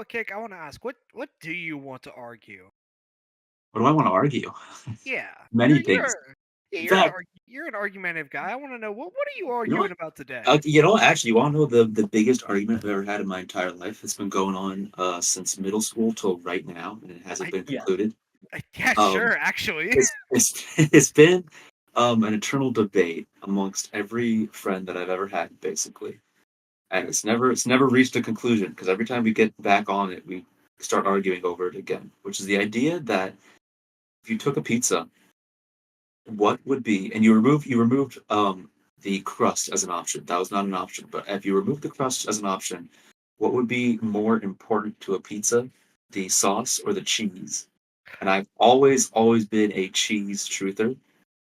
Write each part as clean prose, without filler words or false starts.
Kick, I want to ask, what do you want to argue? What do I want to argue? Yeah, Many things. In fact, you're an argumentative guy. I want to know what are you you know arguing what? about today? Actually, you want to know the biggest argument I've ever had in my entire life? It's been going on since middle school till right now, and it hasn't I been Yeah. concluded. yeah, Um, sure, actually. it's been an eternal debate amongst every friend that I've ever had, basically, and it's never reached a conclusion because every time we get back on it, we start arguing over it again. Which is the idea that if you took a pizza, what would be, and you removed the crust as an option. That was not an option, but if you remove the crust as an option, what would be more important to a pizza, the sauce or the cheese? And I've always been a cheese truther,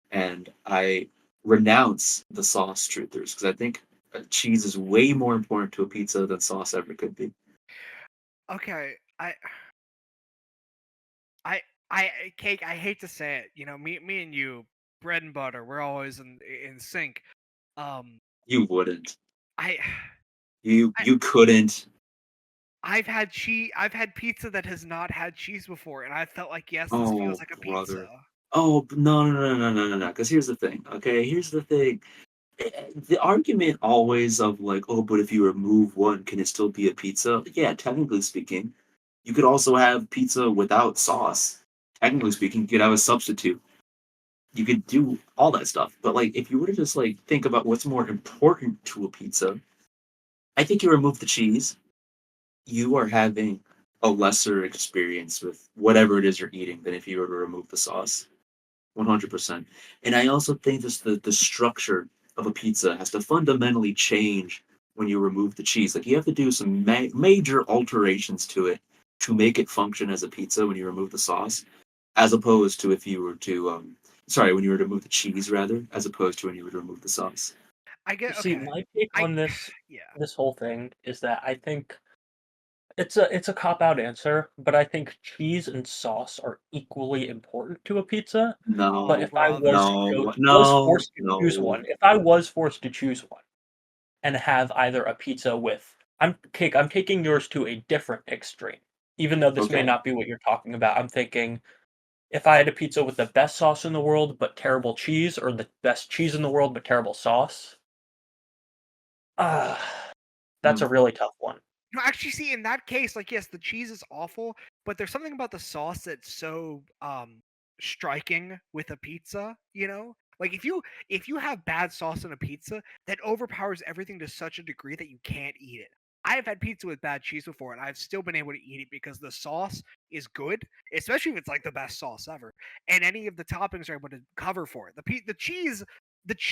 and I renounce the sauce truthers because I think cheese is way more important to a pizza than sauce ever could be. Okay, I, Cake. I hate to say it. Me and you, bread and butter. We're always in sync. Um, You wouldn't. I, You I you couldn't. I've had cheese. I've had pizza that has not had cheese before, and I felt like, yes, this feels Oh, like a pizza. brother. Oh, no. Because here's the thing. Okay, here's the thing. The argument always of like, oh, but if you remove one, can it still be a pizza? Yeah, technically speaking, you could also have pizza without sauce. Technically speaking, you could have a substitute. You could do all that stuff. But like, if you were to just like think about what's more important to a pizza, I think you remove the cheese, you are having a lesser experience with whatever it is you're eating than if you were to remove the sauce. 100%. And I also think this the structure of a pizza has to fundamentally change when you remove the cheese. Like you have to do some major alterations to it to make it function as a pizza when you remove the sauce, as opposed to if you were to when you were to remove the cheese rather, as opposed to when you were to remove the sauce. I get See, okay. my take I on this yeah. this whole thing is that I think it's a cop out answer, but I think cheese and sauce are equally important to a pizza. But No, if I no, was no, forced to choose no. one, if I was forced to choose one and have either a pizza with I'm taking yours to a different extreme. Even though this may Okay. not be what you're talking about, I'm thinking if I had a pizza with the best sauce in the world but terrible cheese, or the best cheese in the world but terrible sauce, that's Hmm. a really tough one. No, actually, see, in that case, like, yes, the cheese is awful, but there's something about the sauce that's so striking with a pizza. Like if you have bad sauce on a pizza, that overpowers everything to such a degree that you can't eat it. I have had pizza with bad cheese before, and I've still been able to eat it because the sauce is good, especially if it's like the best sauce ever, and any of the toppings are able to cover for it. The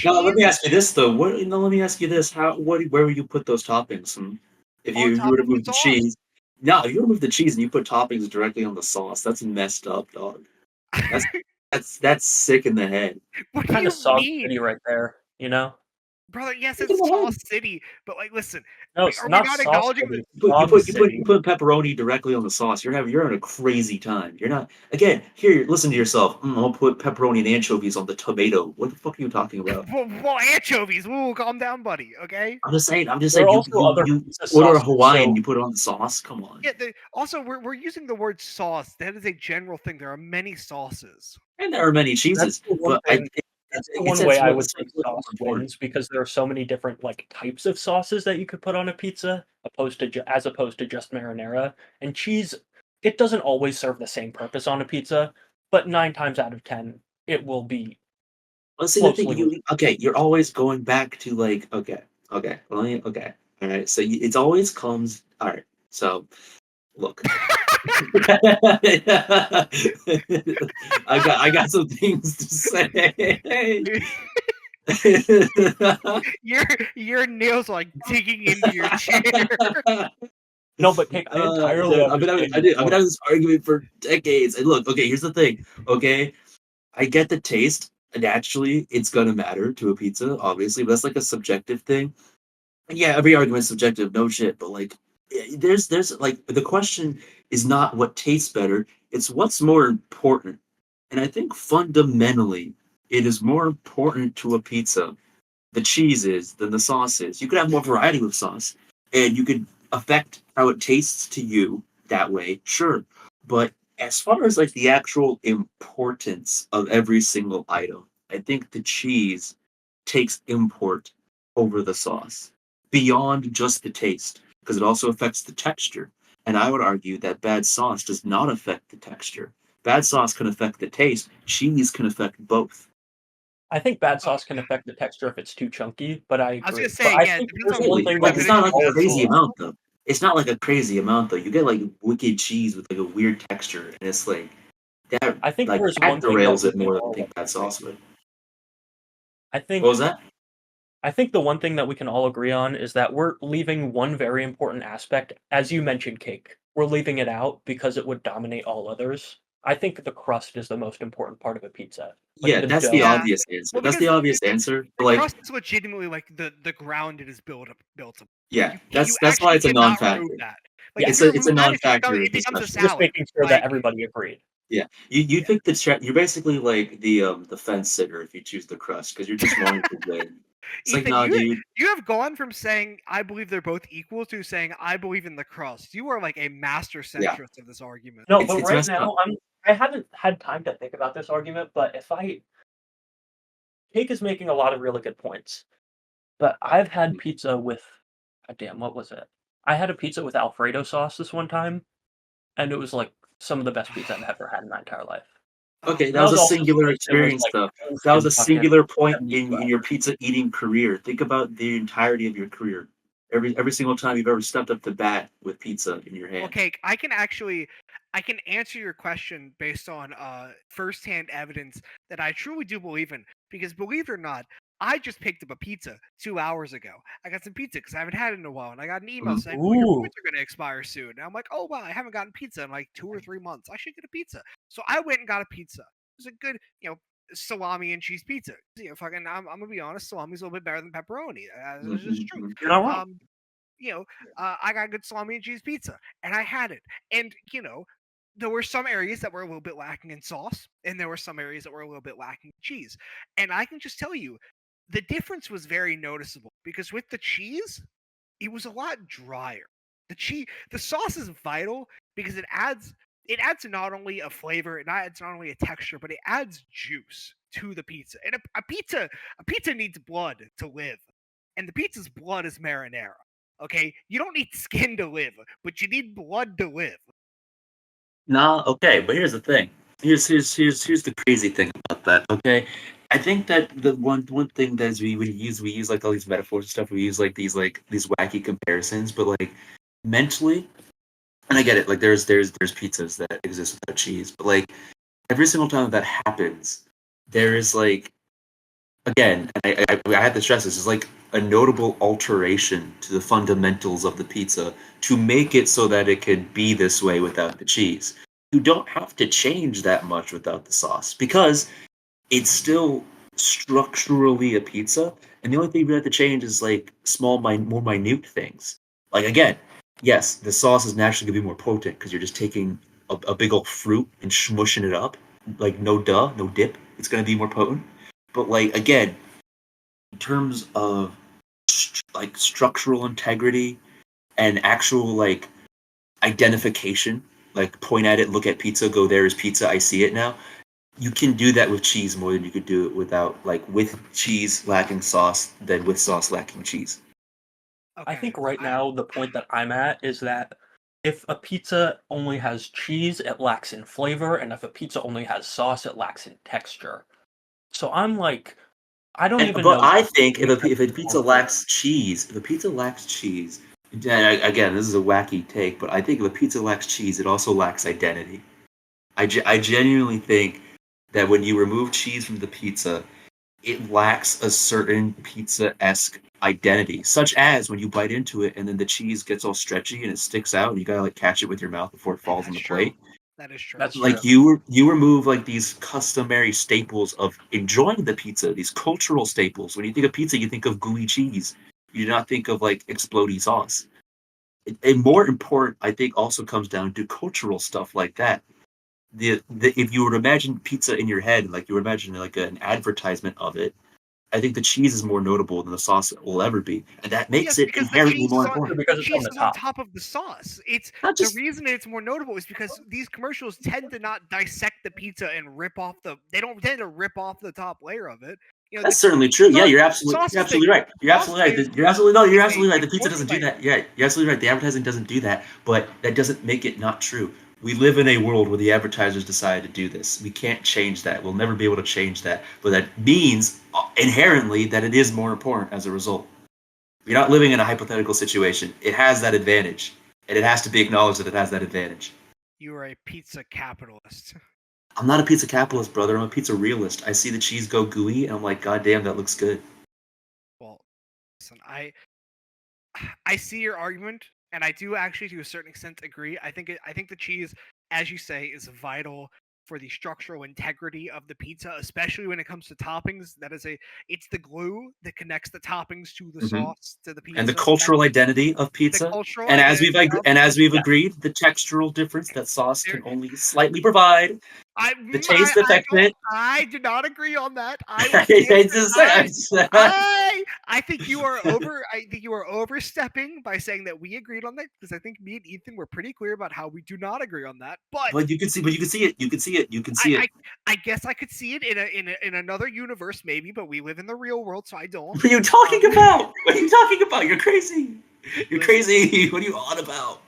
Now, let cheese me ask you this though. What? No, let me ask you this. Where would you put those toppings? If on you top were to of the remove the sauce. cheese, no, if you remove the cheese and you put toppings directly on the sauce, that's messed up, dog. That's that's sick in the head. What do Kind of you sauce mean? city right there, you know? Brother, yes, Sick in it's the Sauce head. City, but like, listen, No, it's are we not not sauce acknowledging that? city, You put you sauce put you put you city. put pepperoni directly on the sauce. You're in a crazy time. You're not again. Here, listen to yourself. I'll put pepperoni and anchovies on the tomato. What the fuck are you talking about? Well, anchovies. Whoa, calm down, buddy. Okay. I'm just saying. I'm just There saying. are You also you other you pizza order a sauces, Hawaiian. so You put it on the sauce. Come on. Yeah. Also, we're using the word sauce. That is a general thing. There are many sauces. And there are many that's cheeses, the one but I thing that's the it's one way I would it's say what's more sauce important. wins, because there are so many different, like, types of sauces that you could put on a pizza, as opposed to just marinara, and cheese, it doesn't always serve the same purpose on a pizza, but 9 times out of 10, it will be Let's see the thing. closely You related. okay? You're always going back to like okay. All right. So it always comes. All right. So look, I got some things to say. your your nails are like digging into your chair. No, but Cake, I entirely Dude, understand I've your been point. having this argument for decades. And look, okay, here's the thing. Okay, I get the taste. Naturally, it's gonna matter to a pizza, obviously, but that's like a subjective thing. And yeah, every argument's subjective, no shit. But like, there's like the question is not what tastes better; it's what's more important. And I think fundamentally, it is more important to a pizza the cheese is than the sauce is. You could have more variety with sauce, and you could affect how it tastes to you that way, sure. But as far as like the actual importance of every single item, I think the cheese takes import over the sauce beyond just the taste, because it also affects the texture. And I would argue that bad sauce does not affect the texture. Bad sauce can affect the taste. Cheese can affect both. I think bad sauce can affect the texture if it's too chunky, but I I was agree. gonna say, But I yeah, it think depends there's on one Really, thing like that we it's can not like all a crazy agree on. amount though. It's not like a crazy amount though. You get like wicked cheese with like a weird texture, and it's like that. I think Like there is that one thing that derails we it can more than I all think bad agree. sauce would. I What was think that? I think the one thing that we can all agree on is that we're leaving one very important aspect, as you mentioned, cake. We're leaving it out because it would dominate all others. I think the crust is the most important part of a pizza. Like Yeah, the that's the dough. yeah. obvious answer. Well, That's the because obvious answer. But the like, crust is legitimately like the ground it is built up. Like yeah, you that's why actually it's a cannot remove non-factor. that. Like if Yes. you It's a remove that, non-factor of it becomes a discussion. Just salad. making sure that Like everybody agreed. Yeah, you yeah. pick you're basically like the fence sitter if you choose the crust because you're just wanting to win. It's like, Ethan, nah, dude. you have gone from saying I believe they're both equal to saying I believe in the crust. You are like a master Yeah, centrist of this argument. No, it's but it's right messed up. now I haven't had time to think about this argument, but if I Cake is making a lot of really good points. But I've had pizza with damn, what was it? I had a pizza with Alfredo sauce this one time, and it was like some of the best pizza I've ever had in my entire life. Oh Okay, And that that was was a also singular because it was experience, like though. toast That was and a fucking singular point in meat. your pizza eating career. Think about the entirety of your career. Every single time you've ever stepped up to bat with pizza in your hand. Okay, I can answer your question based on firsthand evidence that I truly do believe in. Because believe it or not, I just picked up a pizza 2 hours ago. I got some pizza because I haven't had it in a while, and I got an email Mhm. saying, "Oh, your Ooh. points are going to expire soon." And I'm like, "Oh wow, I haven't gotten pizza in like 2 or 3 months. I should get a pizza." So I went and got a pizza. It was a good, salami and cheese pizza. Fucking, I'm gonna be honest, salami's a little bit better than pepperoni. It's just true. Mhm. You're not wrong. Um, I got good salami and cheese pizza, and I had it. And there were some areas that were a little bit lacking in sauce, and there were some areas that were a little bit lacking in cheese. And I can just tell you, the difference was very noticeable because with the cheese, it was a lot drier. The sauce is vital because it adds not only a flavor, it adds not only a texture, but it adds juice to the pizza. And a pizza needs blood to live, and the pizza's blood is marinara. Okay, you don't need skin to live, but you need blood to live. Nah, okay, but here's the thing. Here's the crazy thing about that. Okay, I think that the one thing that is we use like all these metaphors and stuff. We use like these wacky comparisons, but like mentally, and I get it. Like there's pizzas that exist without cheese, but like every single time that happens, there is like again, and I have to stress this, is like a notable alteration to the fundamentals of the pizza to make it so that it could be this way without the cheese. You don't have to change that much without the sauce because it's still structurally a pizza, and the only thing you have to change is like more minute things. Like again, yes, the sauce is naturally gonna be more potent because you're just taking a big old fruit and smushing it up. Like no dip. It's gonna be more potent. But like again, in terms of like structural integrity and actual like identification, like point at it, look at pizza, go there is pizza, I see it now. You can do that with cheese more than you could do it without, like with cheese lacking sauce than with sauce lacking cheese. I Okay, think right now the point that I'm at is that if a pizza only has cheese, it lacks in flavor, and if a pizza only has sauce, it lacks in texture. So I'm like, I don't even But know I think which if a is more pizza important. lacks cheese, if a pizza lacks cheese, and again, this is a wacky take, but I think if a pizza lacks cheese, it also lacks identity. I genuinely think that when you remove cheese from the pizza, it lacks a certain pizza-esque identity, such as when you bite into it and then the cheese gets all stretchy and it sticks out and you gotta like catch it with your mouth before it falls on that's the true. plate. That is true. That's true. Like you remove like these customary staples of enjoying the pizza, these cultural staples. When you think of pizza, you think of gooey cheese. You do not think of like explodey sauce. And more important, I think, also comes down to cultural stuff like that. The if you were to imagine pizza in your head, like you were imagining like an advertisement of it, I think the cheese is more notable than the sauce will ever be, and that makes it because inherently more the important. Because it's cheese on the is on top. top of the sauce. It's Not the just reason it's more notable is because these commercials tend to not dissect the pizza and rip off they don't tend to rip off the top layer of it. You know, that's certainly true. Yeah, you're absolutely sauce is right. You're sauce absolutely right. is You're absolutely right. a The pizza doesn't do formulaic. that. Yeah, you're absolutely right. The advertising doesn't do that, but that doesn't make it not true. We live in a world where the advertisers decided to do this. We can't change that. We'll never be able to change that. But that means inherently that it is more important as a result. You're not living in a hypothetical situation. It has that advantage, and it has to be acknowledged that it has that advantage. You are a pizza capitalist. I'm not a pizza capitalist, brother. I'm a pizza realist. I see the cheese go gooey, and I'm like, God damn, that looks good. Well, listen, I see your argument, and I do actually, to a certain extent, agree. I think the cheese, as you say, is vital for the structural integrity of the pizza, especially when it comes to toppings. It's the glue that connects the toppings to the sauce to the pizza. And the cultural identity of pizza. And as we've agreed, the textural difference that sauce can only slightly provide. The taste affected. I do not agree on that. I think you are overstepping by saying that we agreed on that, because I think me and Ethan were pretty clear about how we do not agree on that. But you can see it. You can see it. I guess I could see it in another universe, maybe, but we live in the real world, so I don't. What are you talking about? What are you talking about? You're crazy. You're crazy. What are you on about?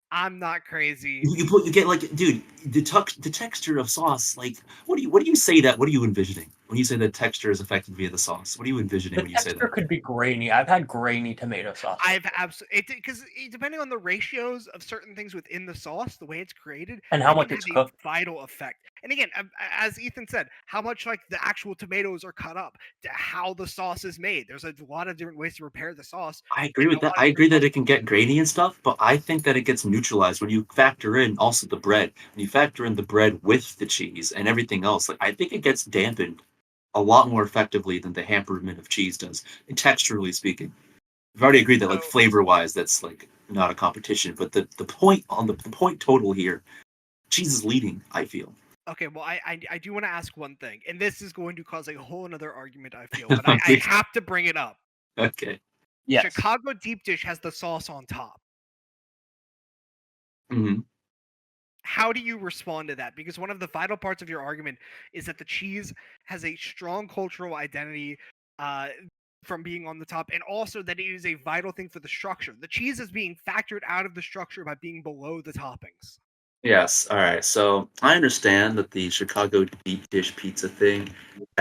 I'm not crazy. You get like, dude, the texture of sauce. Like, what do you say that? What are you envisioning when you say the texture is affected via the sauce? What are you envisioning when you say that? The texture could be grainy. I've had grainy tomato sauce. I've absolutely, because depending on the ratios of certain things within the sauce, the way it's created, and how much it's cooked, vital effect. And again, as Ethan said, how much like the actual tomatoes are cut up, to how the sauce is made. There's a lot of different ways to prepare the sauce. I agree with that. I agree that it can get grainy and stuff, but I think that it gets neutralized when you factor in also the bread. When you factor in the bread with the cheese and everything else, like I think it gets dampened a lot more effectively than the hamperment of cheese does, texturally speaking. We've already agreed that like flavor-wise, that's like not a competition, but the point on the point total here, cheese is leading, I feel. Okay, well, I do want to ask one thing, and this is going to cause a whole another argument, I feel, but I have to bring it up. Okay. Yes. Chicago deep dish has the sauce on top. Mm-hmm. How do you respond to that? Because one of the vital parts of your argument is that the cheese has a strong cultural identity from being on the top, and also that it is a vital thing for the structure. The cheese is being factored out of the structure by being below the toppings. Yes. All right. So I understand that the Chicago deep dish pizza thing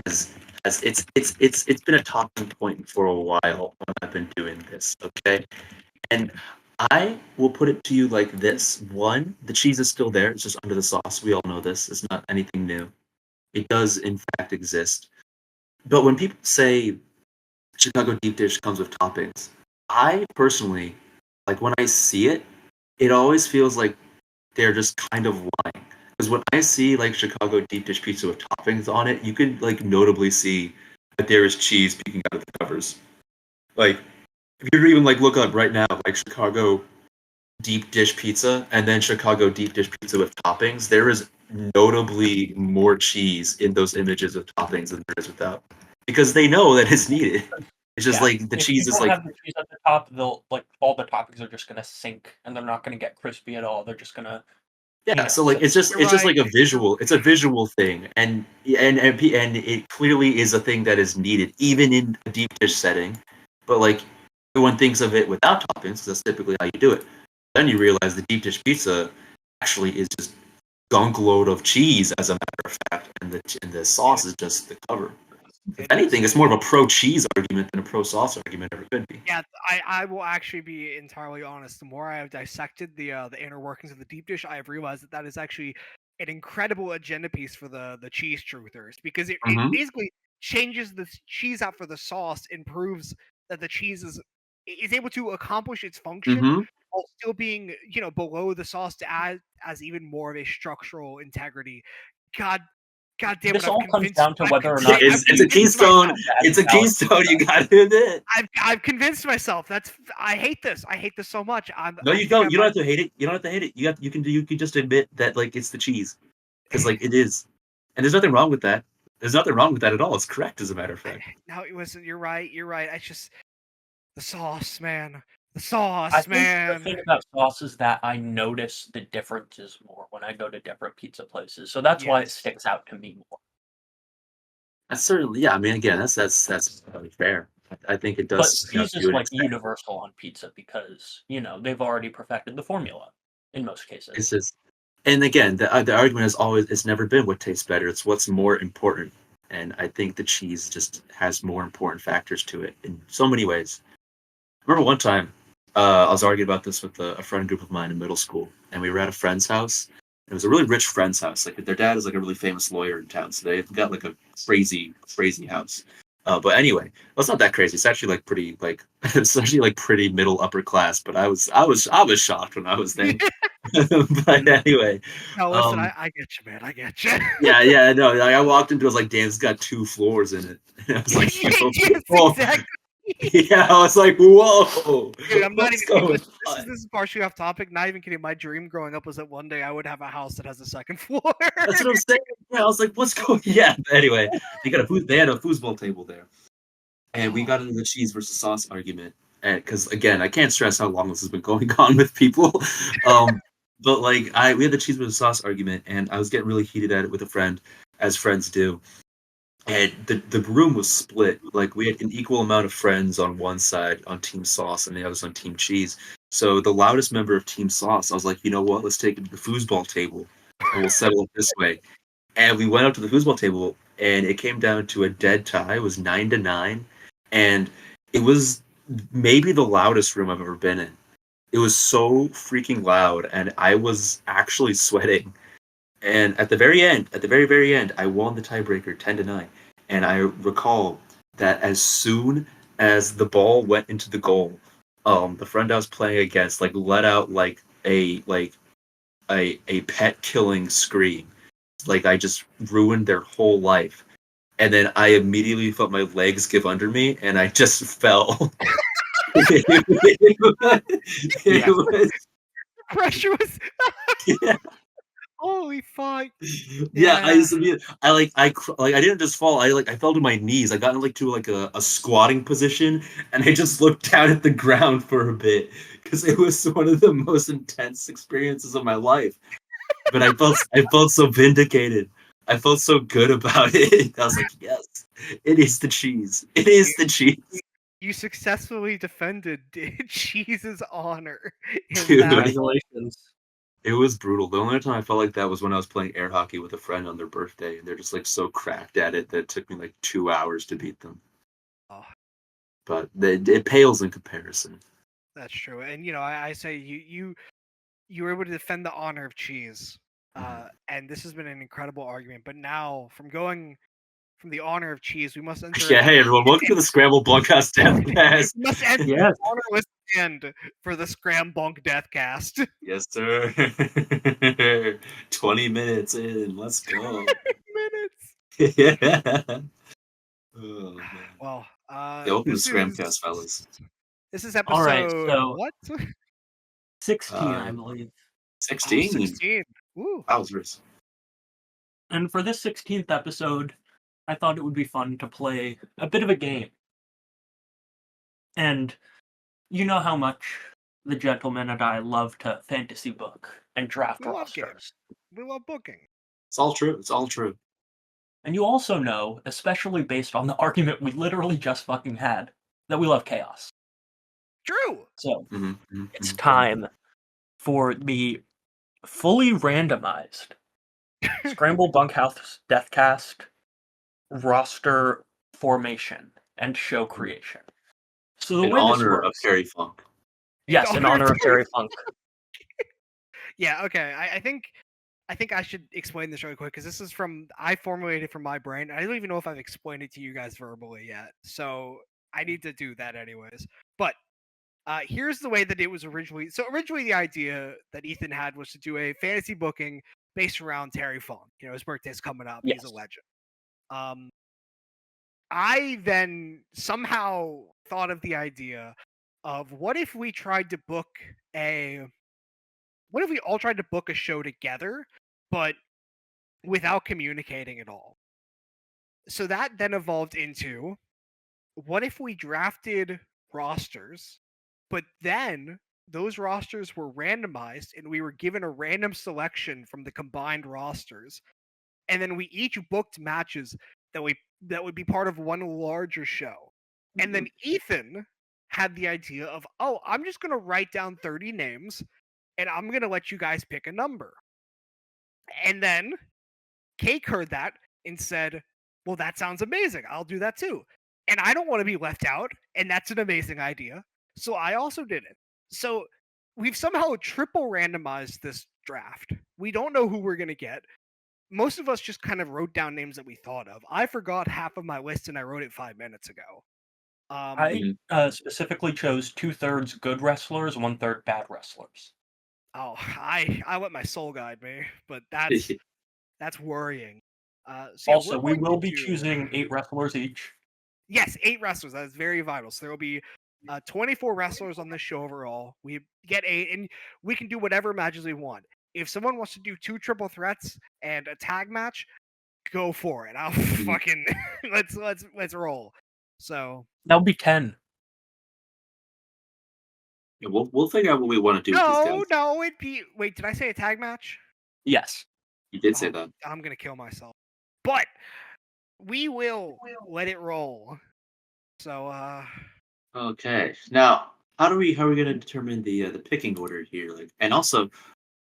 has it's been a talking point for a while when I've been doing this. Okay, and I will put it to you like this: one, the cheese is still there; it's just under the sauce. We all know this; it's not anything new. It does, in fact, exist. But when people say Chicago deep dish comes with toppings, I personally, like when I see it, it always feels like they're just kind of lying. Because when I see like Chicago deep dish pizza with toppings on it, you can like notably see that there is cheese peeking out of the covers. Like if you even like look up right now, like Chicago deep dish pizza and then Chicago deep dish pizza with toppings, there is notably more cheese in those images with toppings than there is without. Because they know that it's needed. It's just like the cheese is like. If you don't have the cheese at the top, they'll like all the toppings are just gonna sink and they're not gonna get crispy at all. They're just gonna. Yeah, so like it's just like a visual. It's a visual thing, and it clearly is a thing that is needed even in a deep dish setting. But like everyone thinks of it without toppings, that's typically how you do it. Then you realize the deep dish pizza actually is just gunk load of cheese, as a matter of fact, and the sauce is just the cover. If anything, it's more of a pro-cheese argument than a pro-sauce argument ever could be. Yeah, I will actually be entirely honest. The more I have dissected the inner workings of the deep dish, I have realized that is actually an incredible agenda piece for the cheese truthers, because it basically changes the cheese out for the sauce and proves that the cheese is able to accomplish its function while still being, below the sauce to add as even more of a structural integrity. God damn it! This all comes down to whether or not it's a keystone. It's a keystone. You got to admit. I've convinced myself. I hate this. I hate this so much. No, you don't. You don't have to hate it. You don't have to hate it. You can just admit that like it's the cheese, because like it is, and there's nothing wrong with that. There's nothing wrong with that at all. It's correct, as a matter of fact. No, it wasn't. You're right. It's just the sauce, man. The I sauce, think the man. thing about sauce is that I notice the differences more when I go to different pizza places, so that's why it Yes. sticks out to me more. That's certainly, yeah. I mean, again, that's totally fair. I think it But does, cheese to is an like extent. universal on pizza because they've already perfected the formula in most cases. It's just, and again, the argument has always, it's never been what tastes better. It's what's more important. And I think the cheese just has more important factors to it in so many ways. I remember one time, I was arguing about this with a friend group of mine in middle school, and we were at a friend's house. It was a really rich friend's house. Like, their dad is like a really famous lawyer in town, so they've got like a crazy, crazy house. But anyway, well, it's not that crazy. It's actually like pretty, like it's actually like pretty middle upper class. But I was shocked when I was there. But anyway, No, listen, um, I get you, man. I get you. yeah, no. Like, I walked into, it, I was like, damn, it's got 2 floors in it. And I was like, Yes, whoa. exactly. Yeah, I was like, whoa. Dude, I'm not What's even. going This on? is partially off topic. Not even kidding. My dream growing up was that one day I would have a house that has a second floor. That's what I'm saying. Yeah, I was like, what's going? Yeah. Anyway, they had a foosball table there, and we got into the cheese versus sauce argument. And because again, I can't stress how long this has been going on with people. But like, we had the cheese versus sauce argument, and I was getting really heated at it with a friend, as friends do. And the room was split. Like, we had an equal amount of friends on one side on Team Sauce and the others on Team Cheese. So the loudest member of Team Sauce, I was like, you know what? Let's take it to the foosball table, and we'll settle it this way. And we went up to the foosball table, and it came down to a dead tie. It was 9-9, and it was maybe the loudest room I've ever been in. It was so freaking loud, and I was actually sweating. And at the very end, at the very, very end, I won the tiebreaker 10-9. And I recall that as soon as the ball went into the goal, the friend I was playing against like let out like a pet killing scream. Like, I just ruined their whole life. And then I immediately felt my legs give under me, and I just fell. It was, Pressure was. yeah. Holy fuck! Yeah, Yeah. I didn't just fall. I fell to my knees. I got into like a squatting position, and I just looked down at the ground for a bit because it was one of the most intense experiences of my life. But I felt so vindicated. I felt so good about it. I was like, yes, it is the cheese. It is the cheese. You successfully defended Cheese's honor in Dude, that. Congratulations. it was brutal. The only time I felt like that was when I was playing air hockey with a friend on their birthday, and they're just like so cracked at it that it took me like 2 hours to beat them. Oh, But it pales in comparison. that's true. And I say you were able to defend the honor of Cheese. And this has been an incredible argument. But now, from the honor of Cheese, we must enter. Yeah, hey everyone, welcome to the Scramble Bunkhouse Deathcast. We must enter Yes. the honorless end for the Scramble Bunk Deathcast. Yes, sir. 20 minutes in, let's go. Minutes. Yeah. Oh man. Well, Yeah, welcome to this Scramcast, fellas. This is All right, episode so what? 16, I believe. 16. 16. Woo. Wowzers. And for this 16th episode, I thought it would be fun to play a bit of a game. And you know how much the gentleman and I love to fantasy book and draft We love games. rosters. We love booking. It's all true. It's all true. And you also know, especially based on the argument we literally just fucking had, that we love chaos. True. So, Mm-hmm. it's time for the fully randomized Scramble Bunkhouse Deathcast roster formation and show creation. So the In way this honor of works, Terry Funk. yes, in honor of Terry Funk. Yeah. Okay. I think I should explain this really quick because this is I formulated from my brain. I don't even know if I've explained it to you guys verbally yet, so I need to do that anyways. But here's the way that it was originally. So originally, the idea that Ethan had was to do a fantasy booking based around Terry Funk. His birthday's coming up. Yes. He's a legend. I then somehow thought of the idea of what if we tried to book what if we all tried to book a show together, but without communicating at all? So that then evolved into, what if we drafted rosters, but then those rosters were randomized and we were given a random selection from the combined rosters, and then we each booked matches that would be part of one larger show. And then Ethan had the idea of, oh, I'm just going to write down 30 names and I'm going to let you guys pick a number. And then Cake heard that and said, well, that sounds amazing. I'll do that too. And I don't want to be left out, and that's an amazing idea. So I also did it. So we've somehow triple randomized this draft. We don't know who we're going to get. Most of us just kind of wrote down names that we thought of. I forgot half of my list and I wrote it 5 minutes ago. I specifically chose 2/3 good wrestlers, 1/3 bad wrestlers. Oh, I let my soul guide me, but that's worrying. So yeah, Also, we will be choosing 8 wrestlers each. Yes, 8 wrestlers. That is very vital. So there will be 24 wrestlers on this show overall. We get 8, and we can do whatever matches we want. If someone wants to do 2 triple threats and a tag match, go for it. I'll fucking let's roll. So That'll be 10. Yeah, we'll figure out what we want to do with these guys. No, it'd be. Wait, did I say a tag match? Yes. You did say that. I'm gonna kill myself. But we will let it roll. So Okay. Now, how are we gonna determine the picking order here? Like, and also,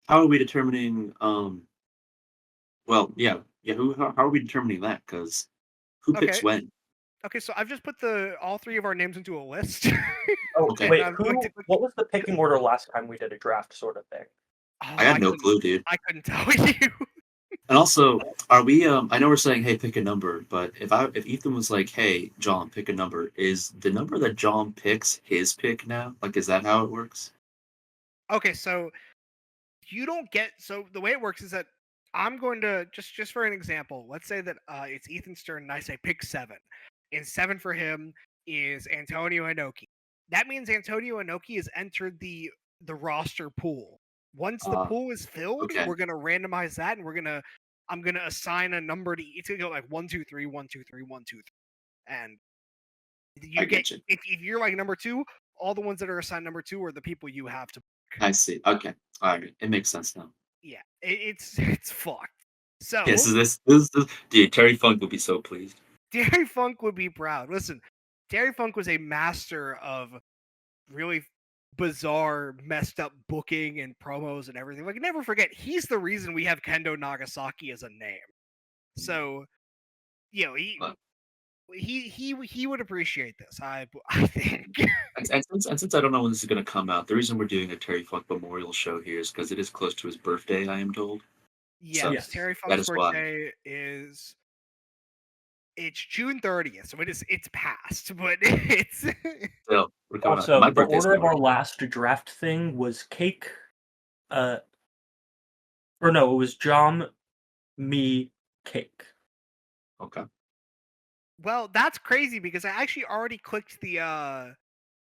how are we determining? Well, yeah. How are we determining that? Because who picks Okay. when? Okay, so I've just put all 3 of our names into a list. Okay. Wait, I'm going to- what was the picking order last time we did a draft sort of thing? I got no clue, dude. I couldn't tell you. And also, are we? I know we're saying, hey, pick a number, but if Ethan was like, hey, John, pick a number, is the number that John picks his pick now? Like, is that how it works? Okay, so you don't get. So the way it works is that I'm going to just for an example. Let's say that it's Ethan's turn, and I say pick 7, and 7 for him is Antonio Inoki. That means Antonio Inoki has entered the roster pool. Once the pool is filled, okay. we're gonna randomize that, and I'm gonna assign a number to. It's gonna go like 1, 2, 3, 1, 2, 3, 1, 2, 3, and I get you. If you're like number 2, all the ones that are assigned number 2 are the people you have to. I see. Okay. All right. It makes sense now. Yeah, it's fucked. So Yes, this dude, Terry Funk would be so pleased. Terry Funk would be proud. Listen, Terry Funk was a master of really bizarre, messed up booking and promos and everything. Like, never forget, he's the reason we have Kendo Nagasaki as a name. So, you know, he would appreciate this. I think. And since I don't know when this is going to come out, the reason we're doing a Terry Funk memorial show here is because it is close to his birthday. I am told. Yes, So, Terry Funk's birthday is. It's June 30th, so it's past, but it's still, we're coming also, my the order of our coming. last draft thing was Cake, or no, it was John, me, Cake. Okay. Well, that's crazy because I actually already clicked the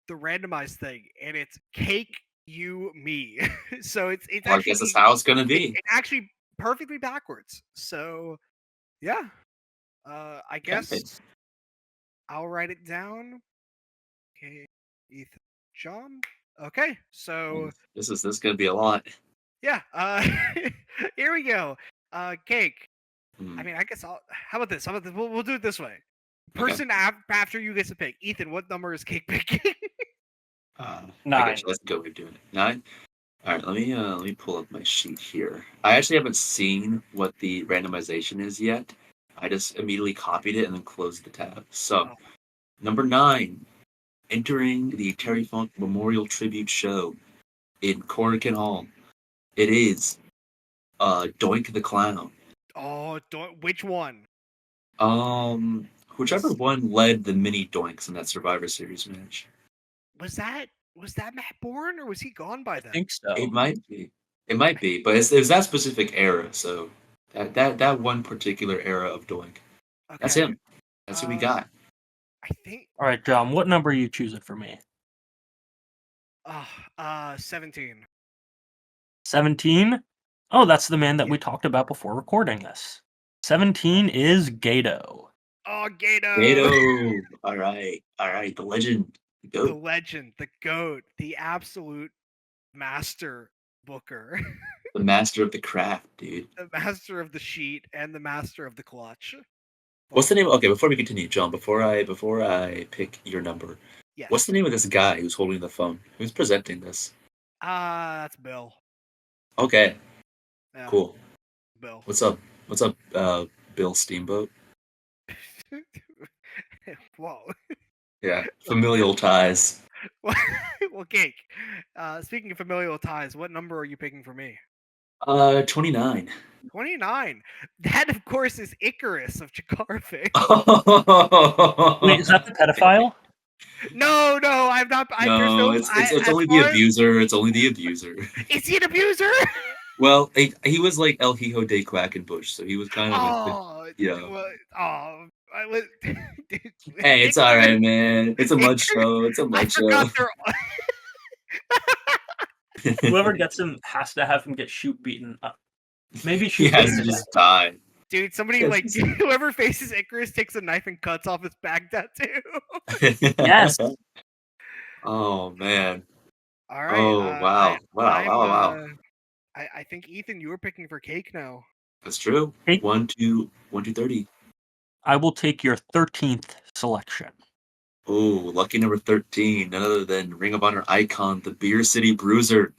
randomized thing, and it's Cake, you, me. So it's Well, actually. I guess that's how it's gonna be. It's actually perfectly backwards. So, yeah. I guess Okay. I'll write it down. Okay, Ethan, John. Okay, so This is gonna be a lot. yeah. Here we go. Cake. Hmm. I mean, I guess How about this? We'll do it this way. Person after you gets to pick. Ethan, what number is Cake picking? 9. I guess that's a good way of doing it. 9. All right, let me pull up my sheet here. I actually haven't seen what the randomization is yet. I just immediately copied it and then closed the tab. So, number 9, entering the Terry Funk Memorial Tribute Show in Cornican Hall. It is Doink the Clown. Oh, which one? Whichever one led the mini Doinks in that Survivor Series match. Was that Matt Bourne, or was he gone by then? I think so. It might be, but it was that specific era. So that one particular era of Doink. Okay. That's him. That's who we got. I think. All right, John, what number are you choosing for me? 17. 17? Oh, that's the man that we talked about before recording this. 17 is Gato. Oh, Gato. Gato. All right. The legend. The The goat. legend, the GOAT, the absolute master booker, The master of the craft, dude. the master of the sheet, and the master of the clutch. What's the name? Okay, before we continue, John, before I pick your number, Yes. what's the name of this guy who's holding the phone? Who's presenting this? That's Bill. Okay, Yeah, cool. Bill. What's up, Bill Steamboat? Whoa. Yeah, familial ties. Well, Cake. Speaking of familial ties, what number are you picking for me? 29. 29. That, of course, is Icarus of Jakarvik. Wait, is that the pedophile? No, I'm not. There's No, no. it's only the abuser. It's only the abuser. Is he an abuser? Well, he was like El Hijo de Quackenbush, so he was kind of Oh, yeah. I was. Hey, it's all right, man. It's a mud show. It's a I mud show. forgot they're. Whoever gets him has to have him get shoot beaten up. Maybe He shoot has beaten to to just death. die. Dude, somebody Yes. whoever faces Icarus takes a knife and cuts off his back tattoo. Yes. Oh man. All right. Oh wow. Wow. I think Ethan, you were picking for Cake now. That's true. Hey. 1, 2, 30. I will take your 13th selection. Oh, lucky number 13. None other than Ring of Honor icon, the Beer City Bruiser.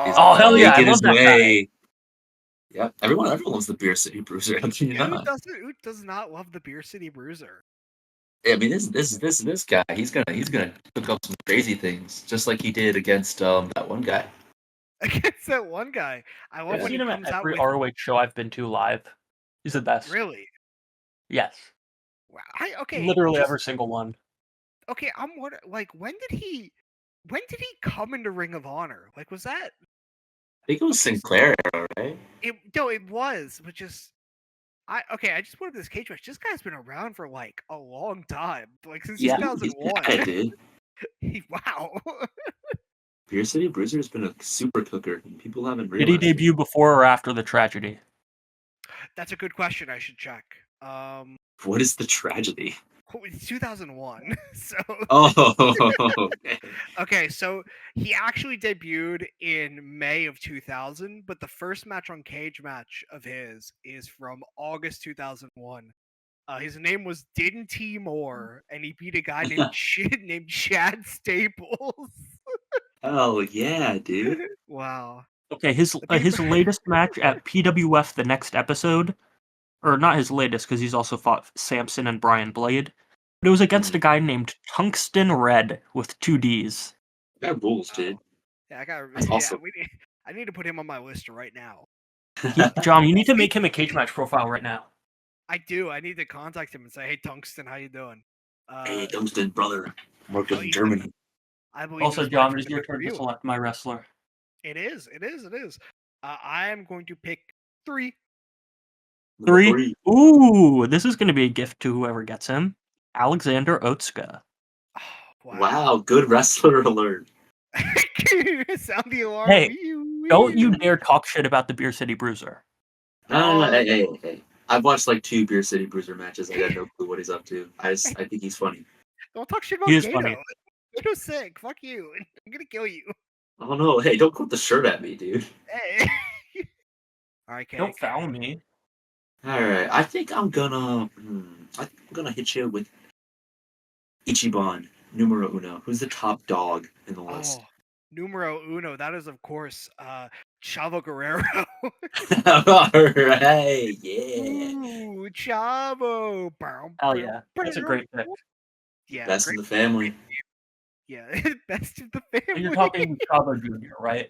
He's Oh, hell yeah, I making love his that way. Yeah, everyone loves the Beer City Bruiser. How can you not? Who does not love the Beer City Bruiser? I mean, this guy, he's gonna cook up some crazy things, just like he did against that one guy. Against that one guy. I love I've when seen he him at comes out every with. ROH show I've been to live. He's the best. Really? Yes. Wow. Okay. Literally just- every single one. Okay, I'm wondering, like, when did he come into Ring of Honor? Like, was that? I think it was Sinclair, right? It was, but just. I just put up this cage match. This guy's been around for like a long time, like since Yeah. 2001. Yeah, dude. Wow. Beer City Bruiser has been a super cooker, and people haven't Did he realized. debut before or after the tragedy? That's a good question. I should check. What is the tragedy? It's 2001. So. Oh, okay. Okay, so he actually debuted in May of 2000, but the first match on Cage Match of his is from August 2001. His name was Din T. Moore, and he beat a guy named named Chad Staples. Hell yeah, dude. Wow. Okay, his latest match at PWF the next episode, or not his latest because he's also fought Samson and Brian Blade, but it was against a guy named Tungsten Red with 2 Ds. That rules, dude. Yeah, That's awesome. I need to put him on my list right now. John, you need to make him a cage match profile right now. I do. I need to contact him and say, "Hey, Tungsten, how you doing?" Hey, Tungsten, brother. I'm working in Ethan, Germany. I believe Also, it's John, my it is your turn to review. select my wrestler. It is. I am going to pick 3. 3. Ooh, this is going to be a gift to whoever gets him. Alexander Otska. Oh, Wow, good wrestler alert. Sound the alarm. Hey, don't you dare talk shit about the Beer City Bruiser. No, hey. I've watched like 2 Beer City Bruiser matches. I got no clue what he's up to. I think he's funny. Don't talk shit about He is Gato. funny. Gato's sick. Fuck you. I'm gonna kill you. Oh no, hey, don't quote the shirt at me, dude. Hey. All right, Cake. Don't foul me. Alright, I think I'm gonna hit you with Ichiban, numero uno. Who's the top dog in the list? Oh, numero uno. That is, of course, Chavo Guerrero. Alright, yeah. Ooh, Chavo. Hell yeah. That's a great pick. Yeah. Best in great. the family. Yeah, best of the family. And you're talking Chavo Jr., right?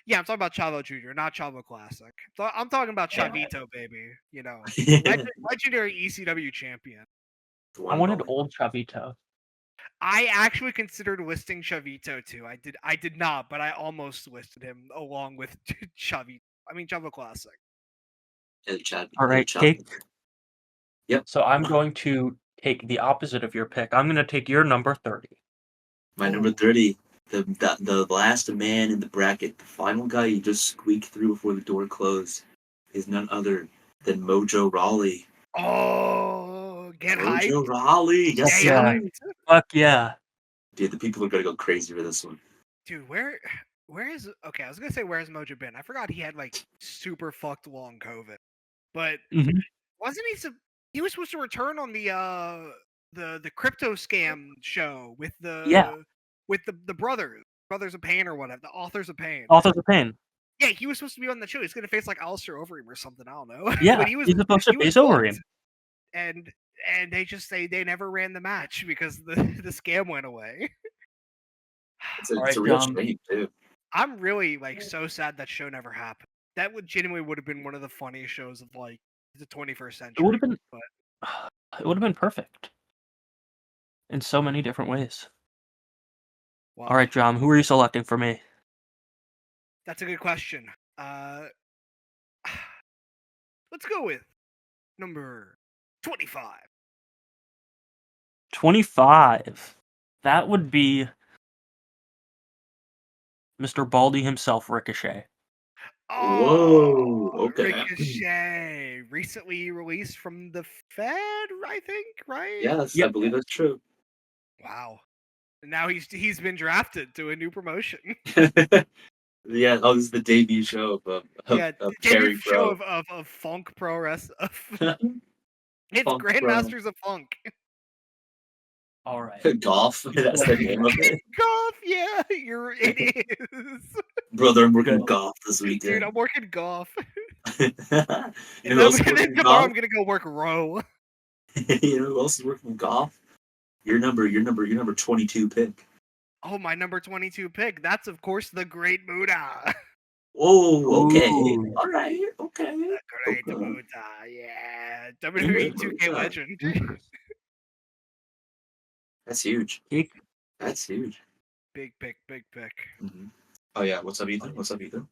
Yeah, I'm talking about Chavo Jr., not Chavo Classic. So I'm talking about Yeah. Chavito, baby. You know, Yeah. legendary ECW champion. I wanted old Chavito. I actually considered listing Chavito too. I did not, but I almost listed him along with Chavito. I mean Chavo Classic. All right, Cake. Yep. So I'm going to take the opposite of your pick. I'm going to take your number 30. My number 30, the last man in the bracket, the final guy you just squeaked through before the door closed, is none other than Mojo Rawley. Oh, Get Mojo hyped. Raleigh. Yes, Stay Yeah. hyped. Fuck yeah. Dude, the people are gonna go crazy for this one. Dude, where is okay? I was gonna say where's Mojo been? I forgot he had like super fucked long COVID, but Mhm. wasn't he? He was supposed to return on the crypto scam show with the brothers of Pain or whatever, the authors of Pain. Authors of Pain. Yeah, he was supposed to be on the show. He's gonna face like Alistair Overeem or something. I don't know. Yeah, but he's supposed to face Overeem. And they just say they never ran the match because the scam went away. It's a Alright, real John. shame, too. I'm really like so sad that show never happened. That genuinely would have been one of the funniest shows of like the 21st century. It would have been. But It would have been perfect. In so many different ways. wow, All right, John. Who are you selecting for me? that's a good question. Let's go with number 25. 25. That would be Mr. Baldy himself, Ricochet. Whoa, okay. Ricochet, recently released from the Fed, I think, right? Yes, Yep. I believe that's true. Wow. And now he's been drafted to a new promotion. Yeah, oh, this is the debut show of Yeah, Cherry debut show Pro. of Funk Pro Wrestling. It's Funk Pro. Grandmasters of Funk. All right. Golf, that's the name of it. Golf, yeah, it is. Brother, I'm working Good. golf this Dude, weekend. I'm working golf. You And know who then, else is and then working tomorrow golf? I'm gonna go work row. You know who else is working golf? Your number 22 pick. Oh, my number 22 pick. That's of course the Great Muda. Whoa, okay. Ooh. All right, okay. The Great Okay. Muda, yeah. WWE 2K Muda. legend. That's huge. Big. That's huge. Big pick, big pick. Mm-hmm. Oh yeah, what's up, Ethan? What's up, Ethan?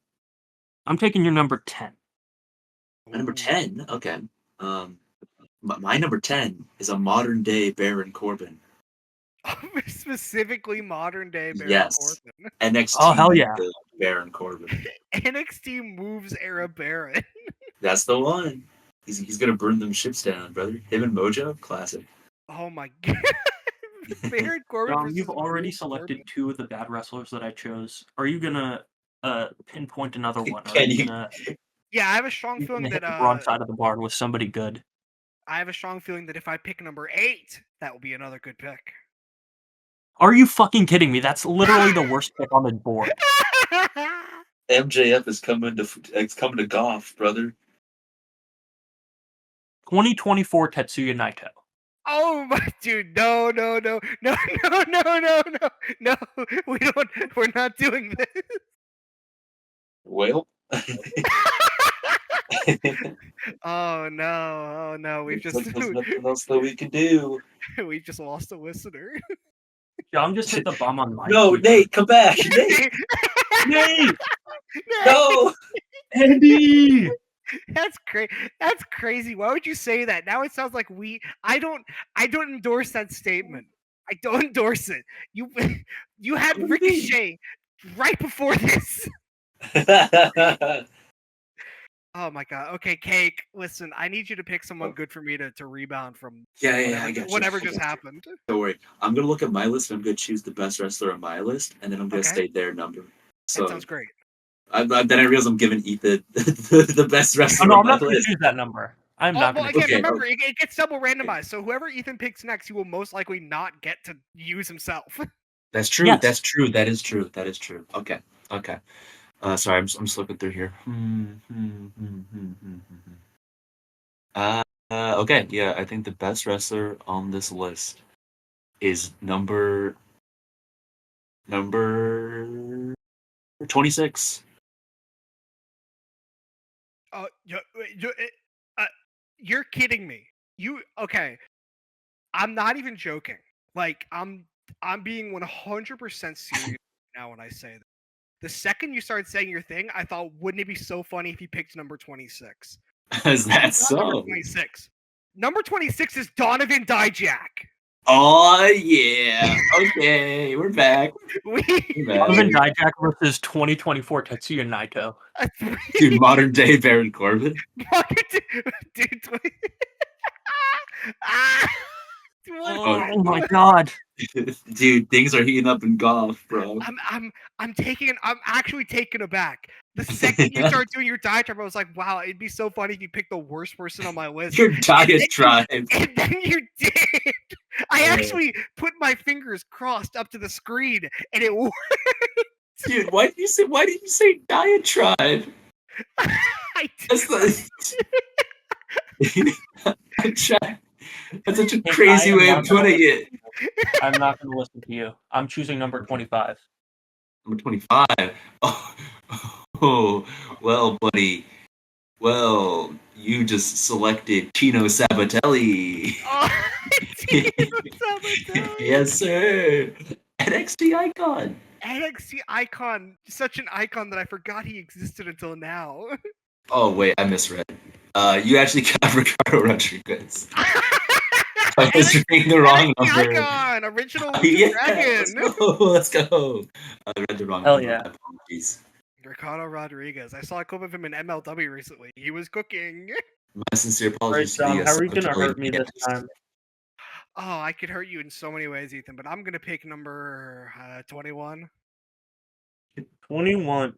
I'm taking your number 10. My number Ooh. 10. Okay. My number 10 is a modern day Baron Corbin. Specifically modern day Baron Yes. Corbin. NXT. Oh, hell yeah. Baron Corbin. NXT moves era Baron. That's the one. He's gonna burn them ships down, brother. Him and Mojo, classic. Oh my god. Baron Corbin. John, versus you've already Baron selected Corbin. 2 of the bad wrestlers that I chose. Are you gonna pinpoint another one? Or Can are you you- gonna, Yeah, I have a strong you feeling gonna hit that the broadside of the bar with somebody good? I have a strong feeling that if I pick number 8, that will be another good pick. Are you fucking kidding me? That's literally the worst pick on the board. MJF is coming to golf, brother. 2024 Tetsuya Naito. Oh my dude, no. We're not doing this. Well. Oh no. We've just There's nothing else that we can do. we've just lost a listener. John just hit the bum on my No, keyboard. Nate, come back. Nate, Nate! no. Andy! That's crazy. That's crazy. Why would you say that? Now it sounds like I don't endorse that statement. I don't endorse it. You had What do you mean? Ricochet right before this. Oh my god. Okay, Cake. Listen, I need you to pick someone good for me to rebound from Yeah, I got you. whatever I just got you. happened. Don't worry. I'm gonna look at my list and I'm gonna choose the best wrestler on my list, and then I'm gonna Okay. state their number. So That sounds great. then I realize I'm giving Ethan the best Oh, wrestler no, on I'm my not going to list. choose that number. I'm Oh, not well, going to again, choose Okay, remember, it gets double randomized. So whoever Ethan picks next, he will most likely not get to use himself. That's true. Yes. That's true. That is true. That is true. Okay. Sorry, I'm just looking through here. Okay. Yeah, I think the best wrestler on this list is number 26. You're kidding me. Okay? I'm not even joking. Like I'm being 100% serious now when I say that. The second you started saying your thing, I thought, wouldn't it be so funny if he picked number 26? Is that It's not number so? 26. Number 26 is Donovan Dijak. Oh yeah. Okay, we're back. We Donovan Dijak versus 2024 Tetsuya Naito. Dude, modern day Baron Corbin. dude, Ah! Oh my god. Dude, things are heating up in golf, bro. I'm actually taken aback. The second you start doing your diatribe, I was like, wow, it'd be so funny if you picked the worst person on my list. Your diatribe. And then you did. I actually put my fingers crossed up to the screen, and it worked. Dude, why did you say diatribe? I That's did. That's such a Hey, crazy I am way not of gonna putting it. I'm not going to listen to you. I'm choosing number 25. Number 25. Oh, well, buddy. Well, you just selected Chino Sabatelli. Oh, Tino Sabatelli. Yes, sir. NXT icon. NXT icon, such an icon that I forgot he existed until now. Oh, wait, I misread. You actually got Ricardo Rodriguez. I was reading the wrong NXT number. icon, original Lucha Yeah, Dragon. let's go. I read the wrong Hell number. yeah. My apologies. Ricardo Rodriguez. I saw a clip of him in MLW recently. He was cooking. My sincere All right, apologies to John, the how are you going to Sabatelli hurt me this guest. time? Oh, I could hurt you in so many ways, Ethan, but I'm gonna pick number 21. 21.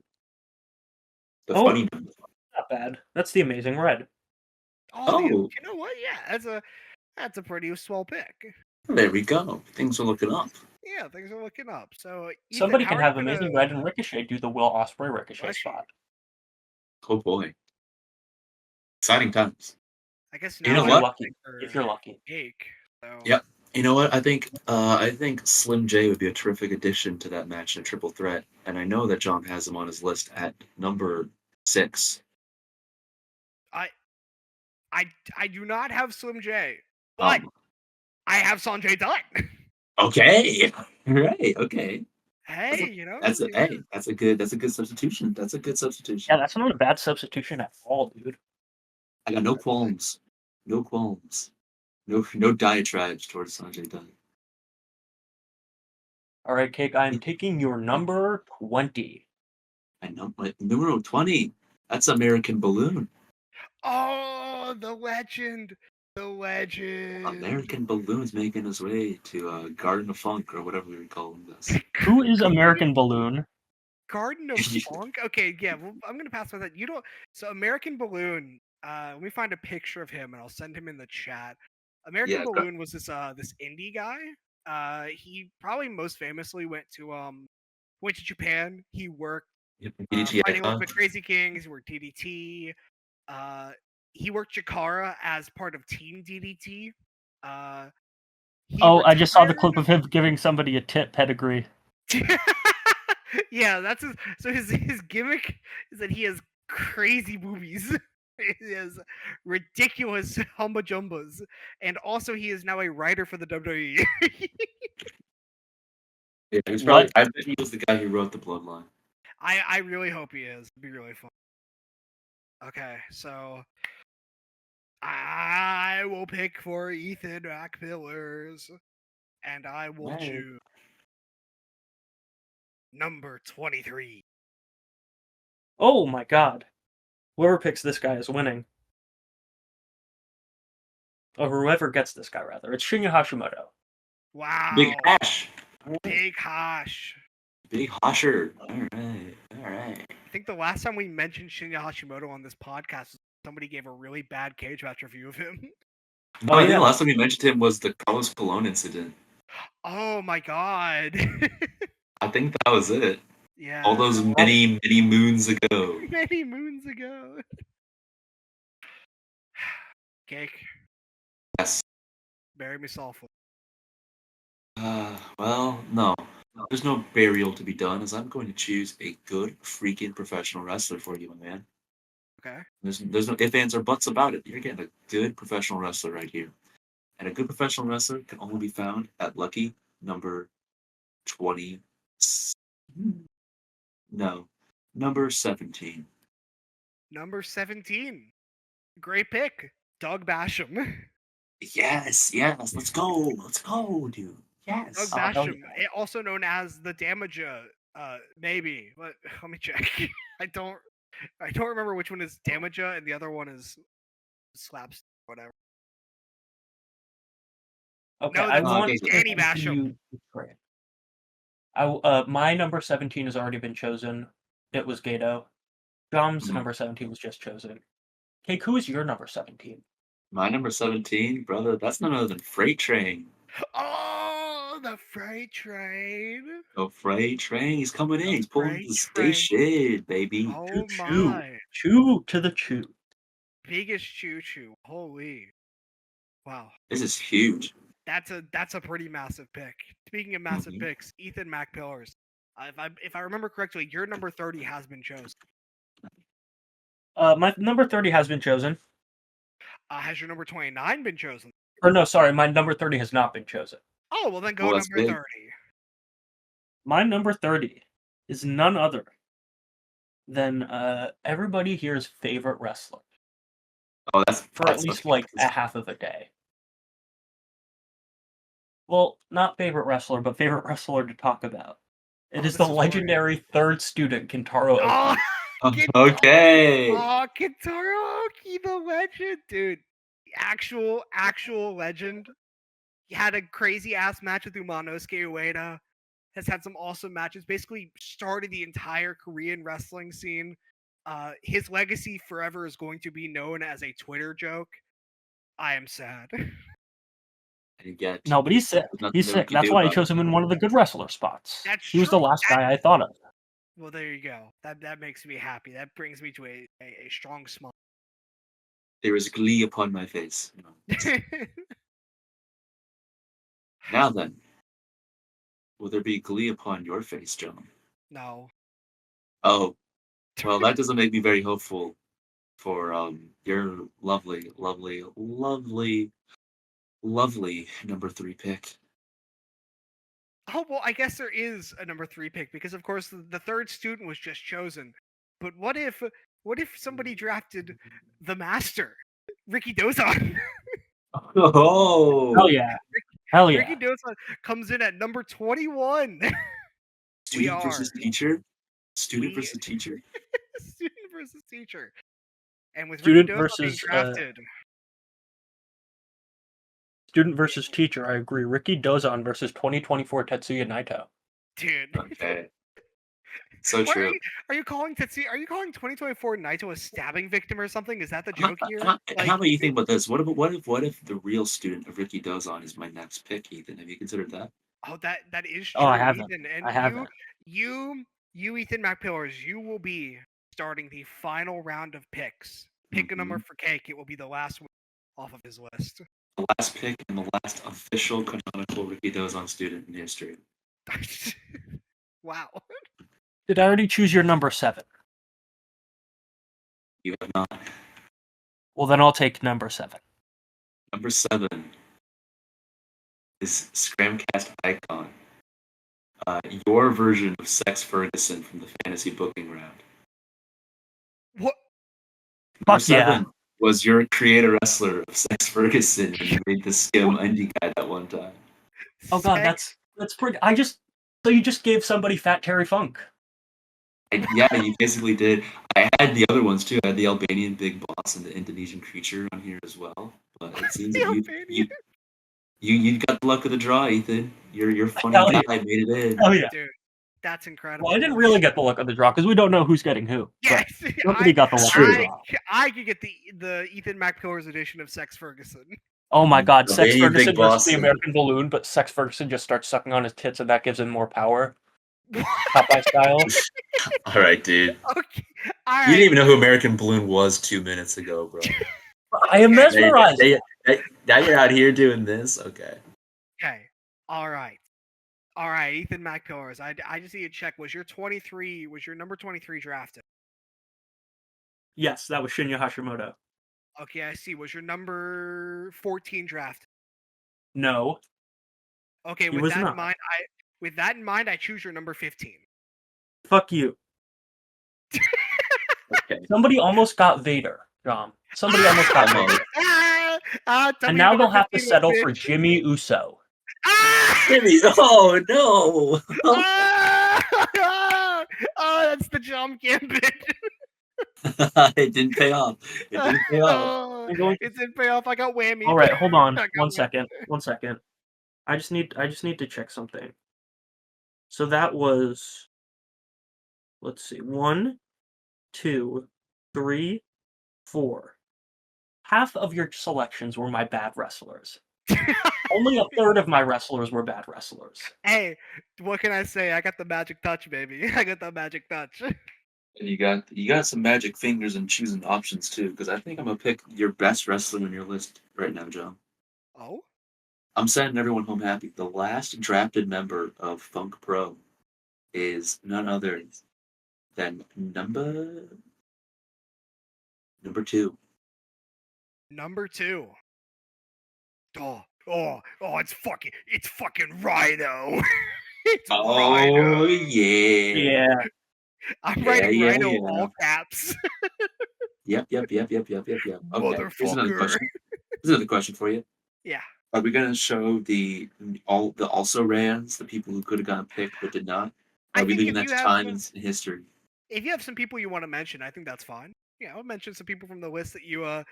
The Oh. funny number. Not bad. That's the Amazing Red. Oh, Oh. you know what? Yeah, that's a pretty swell pick. There we go. Things are looking up. Yeah, things are looking up. So Ethan, Somebody how can are have you gonna- Amazing Red and Ricochet do the Will Ospreay Ricochet Bless you. spot. Oh boy. Exciting times. I guess You now know If I you're what? lucky. If you're lucky. Jake. So Yep. You know what? I think Slim J would be a terrific addition to that match in a triple threat, and I know that John has him on his list at number 6. I do not have Slim J, but I have Sanjay Dutt. Okay. Right. Okay. Hey, you know That's a good substitution. That's a good substitution. Yeah, that's not a bad substitution at all, dude. I got no qualms. No qualms. No diatribes towards Sanjay Dutt. All right, Cake, I'm taking your number 20. I know, but numero 20. That's American Balloon. Oh, the legend. American Balloon's making his way to Garden of Funk or whatever we call this. Who is American Balloon? Garden of Funk? Okay, yeah, well, I'm gonna pass by that. You don't. So American Balloon. Let me find a picture of him and I'll send him in the chat. American Balloon was this indie guy. He probably most famously went to Japan. He worked fighting Ultimate Crazy Kings. He worked DDT. He worked Chikara as part of Team DDT. I just saw the clip of him giving somebody a tit pedigree. Yeah, that's his gimmick is that he has crazy boobies. He has ridiculous humba jumbas, and also he is now a writer for the WWE. Yeah, he's probably, I bet he was the guy who wrote the Bloodline. I really hope he is. It'd be really fun. Okay, so I will pick for Ethan McPillars, and I will choose number 23. Oh my god. Whoever picks this guy is winning. Or whoever gets this guy, rather. It's Shinya Hashimoto. Wow. Big Hash. Big Hash. Big Hosher. Alright. I think the last time we mentioned Shinya Hashimoto on this podcast, somebody gave a really bad cage match review of him. No, I think the last time we mentioned him was the Carlos Colon incident. Oh my god. I think that was it. Yeah. All those many moons ago. Many moons ago. Cake. Yes. Bury me softly. Well, no. There's no burial to be done, as I'm going to choose a good freaking professional wrestler for you, my man. Okay. There's no ifs, ands, or buts about it. You're getting a good professional wrestler right here. And a good professional wrestler can only be found at lucky number 20. No, number 17. Number 17. Great pick. Doug Basham. Yes. Let's go, dude. Yes. Doug Basham, also known as the Damager. Maybe. Let me check. I don't remember which one is Damager and the other one is Slaps, whatever. Okay, No, I that's want Danny Basham. Great. My number 17 has already been chosen. It was Gato. Dom's number 17 was just chosen. Cake, who is your number 17? My number 17, brother, that's none other than Freight Train. Oh, the freight train. Oh, Freight Train, he's coming in. He's pulling Freight the train. station, baby. Oh Choo-choo. my. Choo to the choo. Biggest choo-choo. Holy. Wow. This is huge. That's a pretty massive pick. Speaking of massive picks, Ethan McPillars. If I remember correctly, your number 30 has been chosen. My number 30 has been chosen. Has your number 29 been chosen? Or no, sorry, my number 30 has not been chosen. Oh, well then go that's number big. 30. My number 30 is none other than everybody here's favorite wrestler. Oh, that's for at least like a half of a day. Well, not favorite wrestler, but favorite wrestler to talk about. It is the legendary third student, Kentaro Oki. Okay. Oh, Kentaro Oki, the legend, dude. The actual legend. He had a crazy ass match with Umanosuke Ueda. Has had some awesome matches. Basically started the entire Korean wrestling scene. His legacy forever is going to be known as a Twitter joke. I am sad. No, but he's sick. He's sick. That's why I chose him in one of the good wrestler spots. He was the last guy I thought of. Well, there you go. That makes me happy. That brings me to a strong smile. There is glee upon my face. Now then, will there be glee upon your face, John? No. Oh, well, that doesn't make me very hopeful for your lovely number 3 pick. Oh, well, I guess there is a number 3 pick because, of course, the third student was just chosen. But what if somebody drafted the master, Ricky Dozon? Oh, hell yeah! Hell yeah! Ricky Dozon comes in at number 21. Student versus teacher. Student versus teacher. Student versus teacher. And with student Ricky Dozon being versus drafted. Student versus teacher, I agree. Ricky Dozon versus 2024 Tetsuya Naito. Dude. Okay. So true. Are you calling 2024 Naito a stabbing victim or something? Is that the joke here? How about you think about this? What if the real student of Ricky Dozon is my next pick, Ethan? Have you considered that? Oh, that is true. Oh, I haven't. Ethan. And I haven't. You, Ethan McPillars, you will be starting the final round of picks. Pick a number for Cake. It will be the last one off of his list. The last pick and the last official canonical Ricky Dozon student in history. Wow. Did I already choose your number 7? You have not. Well, then I'll take number 7. Number 7 is Scramcast Icon. Your version of Sex Ferguson from the fantasy booking round. What? Fuck 7 was your creator wrestler of Sex Ferguson, and you made the Skim indie guy that one time. Oh god, that's pretty. So you just gave somebody Fat Terry Funk. Yeah, you basically did. I had the other ones too. I had the Albanian Big Boss and the Indonesian Creature on here as well. But it seems that you got the luck of the draw, Ethan. You're funny guy. I made it in. Oh yeah, dude, that's incredible. Well, I didn't really get the luck of the draw because we don't know who's getting who. Yes, nobody got the luck of the draw. I could get the Ethan McPillars edition of Sex Ferguson. Oh my god, Sex Ferguson versus the American Balloon, but Sex Ferguson just starts sucking on his tits and that gives him more power. Popeye style. All right, dude. Okay. All right. You didn't even know who American Balloon was 2 minutes ago, bro. I am mesmerized. Now you're out here doing this? Okay. Okay. All right, Ethan McPillars. I just need to check. Was your number 23 drafted? Yes, that was Shinya Hashimoto. Okay, I see. Was your number 14 drafted? No. Okay, with that in mind, I choose your number 15. Fuck you. Okay. Somebody almost got Vader, John. Somebody almost got Vader. And now they'll have to settle for Jimmy Uso. Jimmy, oh no! Oh, that's the jump gambit. It didn't pay off. It didn't pay off. I got whammy. All right, hold on. One second. I just need to check something. So that was, let's see, 1, 2, 3, 4. Half of your selections were my bad wrestlers. Only a third of my wrestlers were bad wrestlers. Hey, what can I say? I got the magic touch, baby. I got the magic touch. And you got some magic fingers and choosing options too, because I think I'm gonna pick your best wrestler on your list right now, John. Oh? I'm sending everyone home happy. The last drafted member of Funk Pro is none other than number 2. Number 2. It's fucking Rhino. It's Rhino. Oh yeah. Yeah. I'm writing yeah, Rhino yeah. all caps. Yep. Okay. Here's another Motherfucker. question. Here's another question for you. Yeah. Are we gonna show the also rans, the people who could have gotten picked but did not? I Are we think leaving if that you to have time in history? if you have some people you want to mention, I think that's fine. Yeah, I'll mention some people from the list that you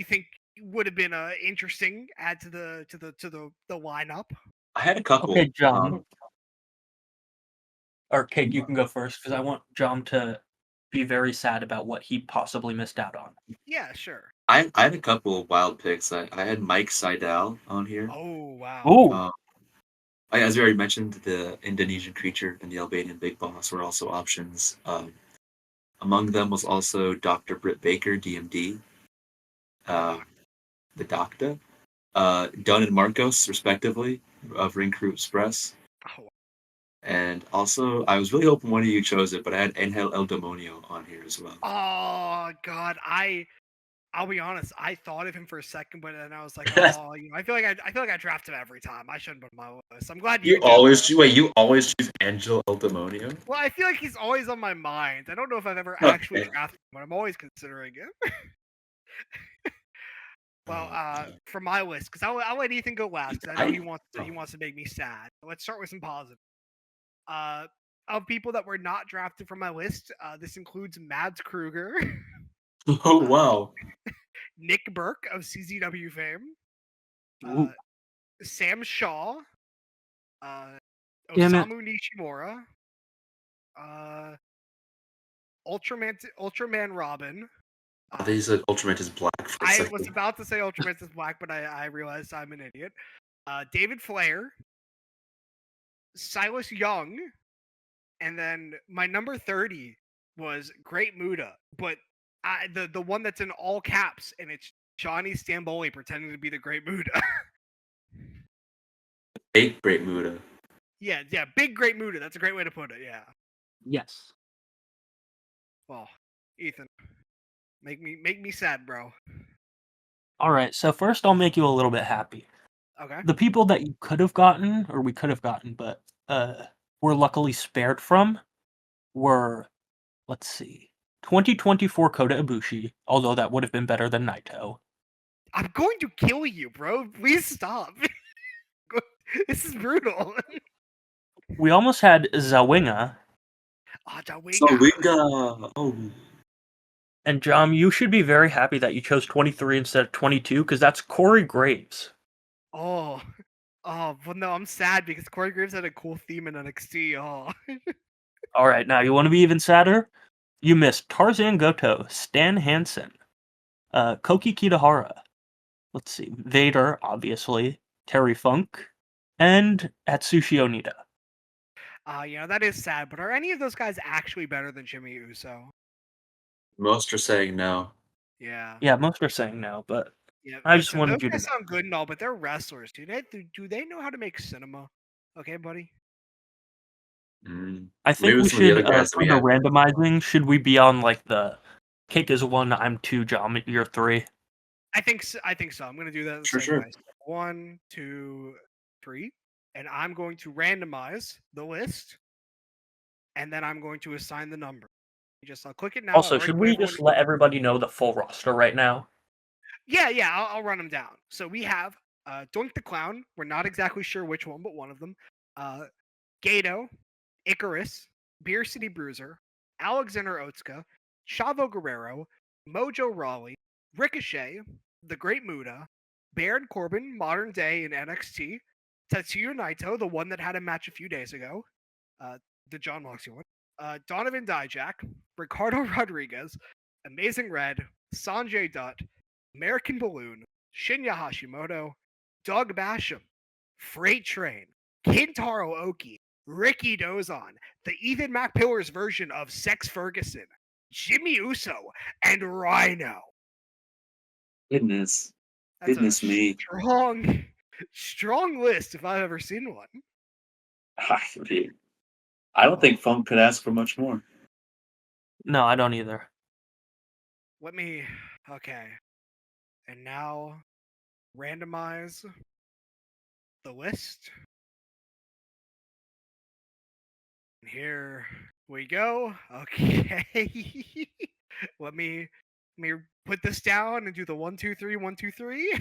think would have been interesting add to the lineup. I had a couple. Okay, John. Or Kate, you can go first because I want John to be very sad about what he possibly missed out on. Yeah, sure. I had a couple of wild picks. I had Mike Seidel on here. Oh wow. Oh, As we already mentioned, the Indonesian creature and the Albanian big boss were also options. Among them was also Dr. Britt Baker, DMD, the Doctor, Dunn and Marcos, respectively, of Ring Crew Express. Oh. And also, I was really hoping one of you chose it, but I had Angel El Demonio on here as well. Oh God, I'll be honest. I thought of him for a second, but then I was like, oh, I feel like I draft him every time. I shouldn't put him on my list. I'm glad you did. You always choose Angel El Demonio? Well, I feel like he's always on my mind. I don't know if I've ever actually drafted him, but I'm always considering him. Well, for my list, because I'll let Ethan go last, because I know he wants to make me sad. Let's start with some positive. Of people that were not drafted from my list, this includes Mads Kruger, Oh, wow. Nick Burke of CZW fame, Ooh. Sam Shaw, Damn it. Osamu Nishimura, Ultraman Robin. They said Ultraman Black for a I second. was about to say Ultraman Black, but I realized I'm an idiot. David Flair, Silas Young, and then my number 30 was Great Muda, but the one that's in all caps, and it's Johnny Stamboli pretending to be the Great Muda. Fake Great Muda. Yeah, big Great Muda. That's a great way to put it. Yeah. Yes. Well, Ethan, make me sad, bro. All right. So first, I'll make you a little bit happy. Okay. The people that you could have gotten, or we could have gotten, but were luckily spared from, were, let's see, 2024 Kota Ibushi, although that would have been better than Naito. I'm going to kill you, bro. Please stop. This is brutal. We almost had Zawinga. Zawinga! Oh. And John, you should be very happy that you chose 23 instead of 22, because that's Corey Graves. Oh, well, no, I'm sad because Corey Graves had a cool theme in NXT. Oh. All right, now you want to be even sadder? You missed Tarzan Goto, Stan Hansen, Koki Kitahara. Let's see, Vader, obviously, Terry Funk, and Atsushi Onita. That is sad, but are any of those guys actually better than Jimmy Uso? Most are saying no. Yeah. Yeah, most are saying no, but Yeah, I just wanted those you to guys know. sound good and all, but they're wrestlers. Do they know how to make cinema? Okay, buddy. I think we should, for the randomizing, should we be on like the Cake is 1, I'm 2, John, you're 3? I think so. I'm gonna do that the same way. 1, 2, 3, and I'm going to randomize the list, and then I'm going to assign the number. I'll click it now. Also, should we just let everybody know the full roster right now? Yeah, I'll run them down. So we have Doink the Clown. We're not exactly sure which one, but one of them. Gato, Icarus, Beer City Bruiser, Alexander Otska, Chavo Guerrero, Mojo Rawley, Ricochet, The Great Muda, Baron Corbin, modern day in NXT, Tetsuya Naito, the one that had a match a few days ago, the John Moxley one. Donovan Dijak, Ricardo Rodriguez, Amazing Red, Sanjay Dutt, American Balloon, Shinya Hashimoto, Doug Basham, Freight Train, Kintaro Oki, Ricky Dozon, the Ethan McPillars version of Sex Ferguson, Jimmy Uso, and Rhino. Goodness. That's Goodness a me. strong list if I've ever seen one. I don't think Funk could ask for much more. No, I don't either. Okay. And now, randomize the list. And here we go. Okay. Let me put this down and do the 1, 2, 3, 1, 2, 3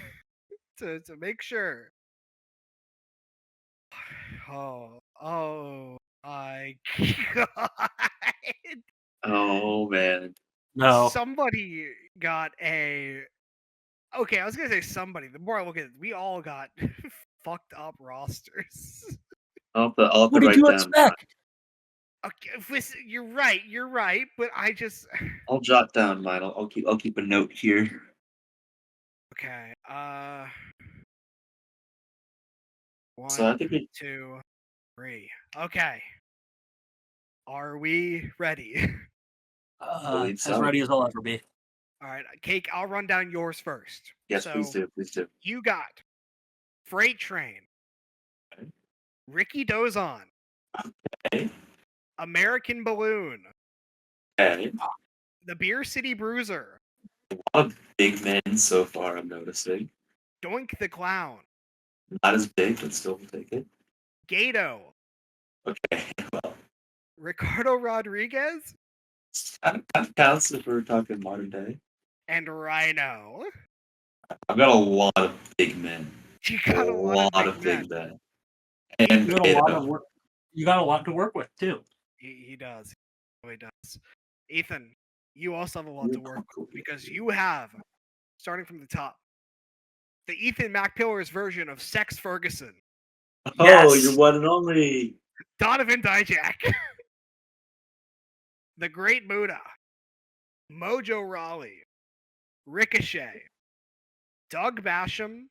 to make sure. Oh my god. Oh man. No. Somebody got a. Okay, I was gonna say somebody. The more I look at it, we all got fucked up rosters. I'll have to What did write you down. expect? Okay, you're right. But I just. I'll jot down mine. I'll keep a note here. Okay. One, So I think 2, 3. Okay. Are we ready? believe As so. ready as I'll ever be. All right, Cake. I'll run down yours first. Yes, So, please do. Please do. You got Freight Train, Okay. Ricky Dozon, Okay. American Balloon, Okay. the Beer City Bruiser, A lot of big men so far, I'm noticing. Doink the Clown, Not as big, but still will take it. Gato, Okay. Well, Ricardo Rodriguez, kind of counts if we're talking modern day. and Rhino. I've got a lot of big men. You got a lot of big men. men. And You got a lot of work. You got a lot to work with too. He does. He really does. Ethan, you also have a lot to work with because you have, starting from the top, the Ethan McPillars version of Sex Ferguson. Oh, Yes. you're one and only. Donovan Dijak, the Great Muda, Mojo Rawley, Ricochet, Doug Basham,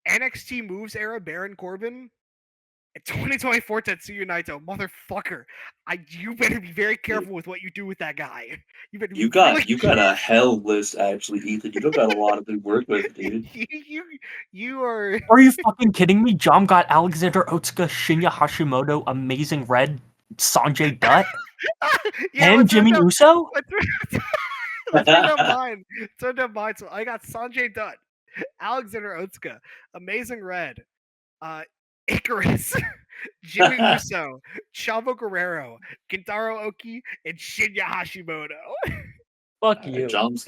NXT Moves era Baron Corbin, and 2024 Tetsuya Naito. Motherfucker, you better be very careful with what you do with that guy. You better. You got a hell list actually, Ethan. You don't got a lot of good work with, dude. you are. Are you fucking kidding me? Jom got Alexander Otsuka, Shinya Hashimoto, Amazing Red, Sanjay Dutt, and Jimmy Uso? Let's read down mine. So I got Sanjay Dutt, Alexander Otsuka, Amazing Red, Icarus, Jimmy Uso, Chavo Guerrero, Kintaro Oki, and Shinya Hashimoto. Fuck you. John's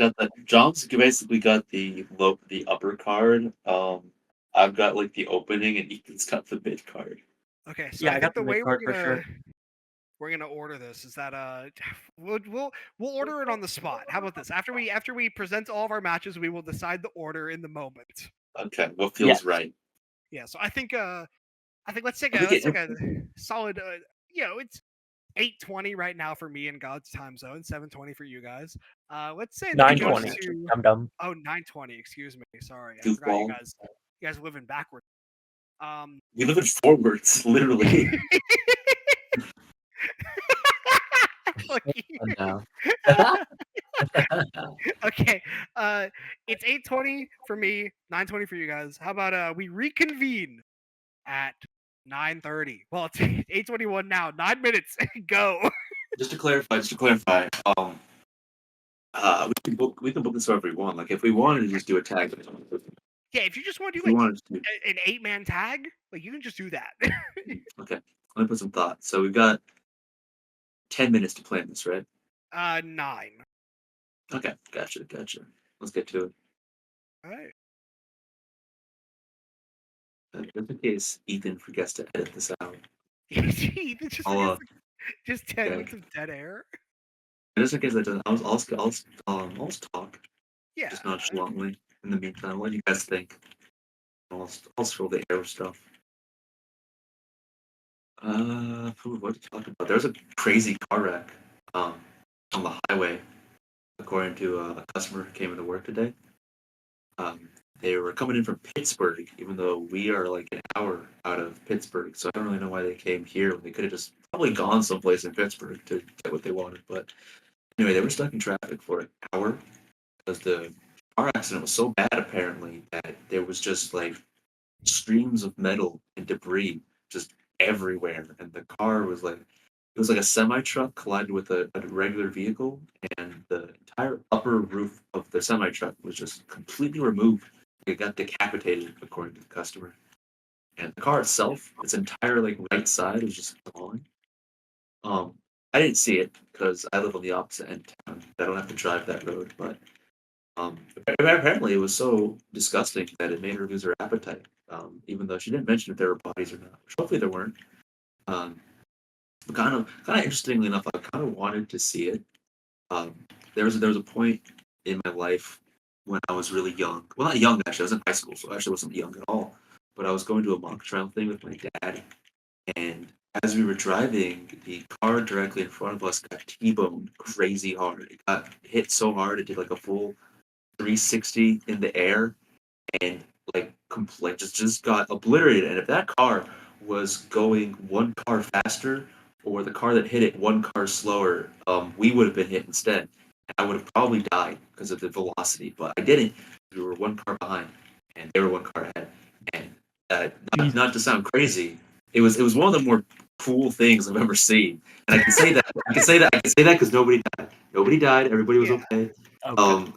basically got the upper card. I've got like the opening, and Ethan's got the mid card. Okay, so Yeah, I I think got the the way mid-card for sure. we're gonna order this is that we'll order it on the spot. How about this? After we present all of our matches, we will decide the order in the moment. Okay, what feels right? Yeah, so I think let's take a solid. It's 8:20 right now for me in God's time zone, 7:20 for you guys. Let's say that it goes 9:20. to Dum. 9:20. Excuse me, sorry, I Goofball. forgot you guys live in backward. We live in forwards, literally. Fuck you. No. Okay, it's 8:20 for me, 9:20 for you guys. How about we reconvene at 9:30? Well, it's 8:21 now. 9 minutes. Go. Just to clarify, we can book this wherever we want. Like if we wanted to just do a tag. Yeah, if you just want to If do we like wanted to do, an 8-man tag, like you can just do that. okay, let me put some thought. So we've got 10 minutes to plan this, right? 9. Okay, gotcha. Let's get to it. All right. Just in case Ethan forgets to edit this out. Ethan just 10 okay. minutes of dead air. Just in case that doesn't, I'll talk. Yeah. Just nonchalantly. In the meantime, what do you guys think? I'll scroll the air stuff. What did you talk about? There was a crazy car wreck um, on the highway, according to a customer who came into work today. Um, they were coming in from Pittsburgh, even though we are like an hour out of Pittsburgh. So I don't really know why they came here when they could have just probably gone someplace in Pittsburgh to get what they wanted. But anyway, they were stuck in traffic for an hour because the car accident was so bad, apparently, that there was just like streams of metal and debris just everywhere, and the car was like it was like a semi truck collided with a regular vehicle, and the entire upper roof of the semi truck was just completely removed. It got decapitated, according to the customer. And the car itself, its entire like right side was just gone. Um, I didn't see it because I live on the opposite end of town. I don't have to drive that road, but apparently it was so disgusting that it made her lose her appetite. Even though she didn't mention if there were bodies or not, which hopefully there weren't. Um, but kind of interestingly enough, I kind of wanted to see it. Um, there was a point in my life when I was really young. Well, not young actually. I was in high school, so I actually wasn't young at all. But I was going to a mock trial thing with my dad, and as we were driving, the car directly in front of us got T-boned crazy hard. It got hit so hard it did like a full 360 in the air, and like complete just got obliterated. And if that car was going one car faster, or the car that hit it one car slower, we would have been hit instead. I would have probably died because of the velocity, but I didn't. We were one car behind, and they were one car ahead. And not to sound crazy, it was one of the more cool things I've ever seen. And I can say that because nobody died. Nobody died. Everybody was Yeah. okay. Okay.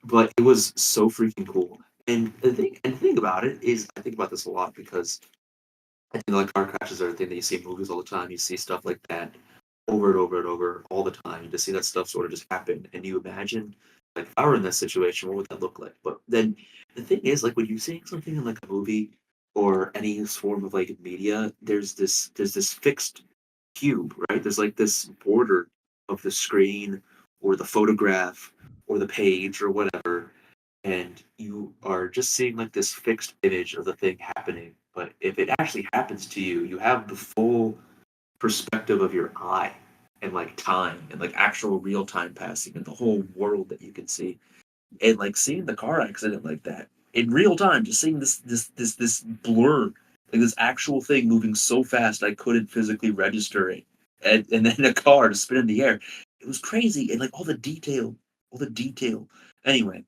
But it was so freaking cool. And the thing about it is, I think about this a lot because I think like car crashes are a thing that you see in movies all the time. You see stuff like that over and over and over all the time. You just see that stuff sort of just happen, and you imagine like if I were in that situation, what would that look like? But then the thing is, like when you're seeing something in like a movie or any form of like media, there's this fixed cube, right? There's like this border of the screen or the photograph or the page or whatever, and you are just seeing like this fixed image of the thing happening. But if it actually happens to you, you have the full perspective of your eye and like time and like actual real time passing and the whole world that you can see. And like seeing the car accident like that in real time, just seeing this blur, like this actual thing moving so fast I couldn't physically register it. And then a car to spin in the air. It was crazy. And like all the detail. Anyway,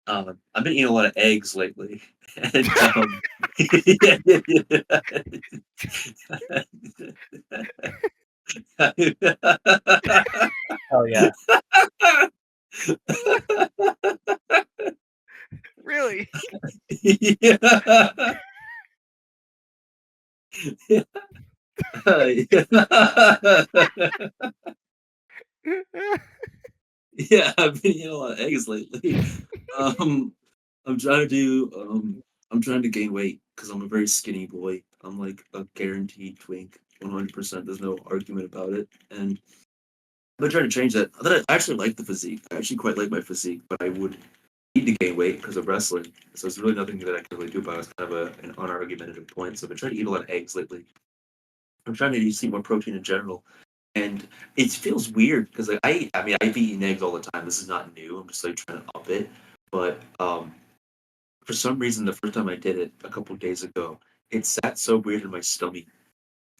I've been eating a lot of eggs lately, and Oh yeah. Really? yeah. Yeah, I've been eating a lot of eggs lately. Um, I'm trying to do. I'm trying to gain weight because I'm a very skinny boy. I'm like a guaranteed twink, 100%. There's no argument about it, and I'm trying to change that. I actually like the physique. I actually quite like my physique, but I would need to gain weight because of wrestling. So it's really nothing that I can really do about it. It's kind of an unargumentative point. So I've been trying to eat a lot of eggs lately. I'm trying to just eat more protein in general. And it feels weird because like I mean I've eaten eggs all the time. This is not new. I'm just like trying to up it. But for some reason the first time I did it a couple days ago, it sat so weird in my stomach.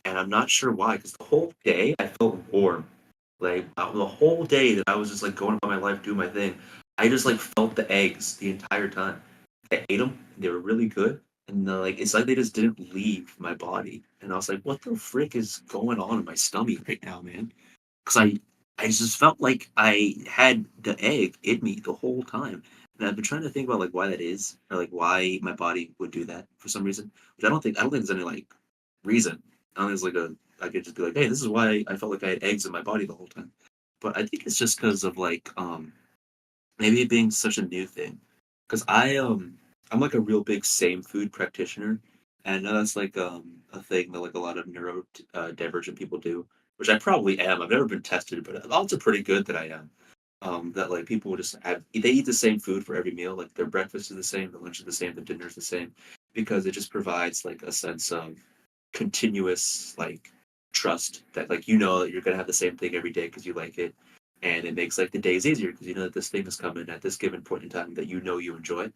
And I'm not sure why, because the whole day I felt warm. Like the whole day that I was just like going about my life, doing my thing, I just like felt the eggs the entire time. I ate them; they were really good, and like it's like they just didn't leave my body. And I was like, "What the frick is going on in my stomach right now, man?" Because I just felt like I had the egg in me the whole time, and I've been trying to think about like why that is, or like why my body would do that for some reason. Which I don't think there's any like reason. I don't think it's like I could just be like, hey, this is why I felt like I had eggs in my body the whole time. But I think it's just because of like maybe it being such a new thing. Because I'm like a real big same food practitioner, and I know that's like a thing that like a lot of neuro divergent people do, which I probably am. I've never been tested, but odds are pretty good that I am. That like people just they eat the same food for every meal, like their breakfast is the same, their lunch is the same, their dinner is the same, because it just provides like a sense of continuous like trust that like you know that you're gonna have the same thing every day because you like it, and it makes like the days easier because you know that this thing is coming at this given point in time that you know you enjoy.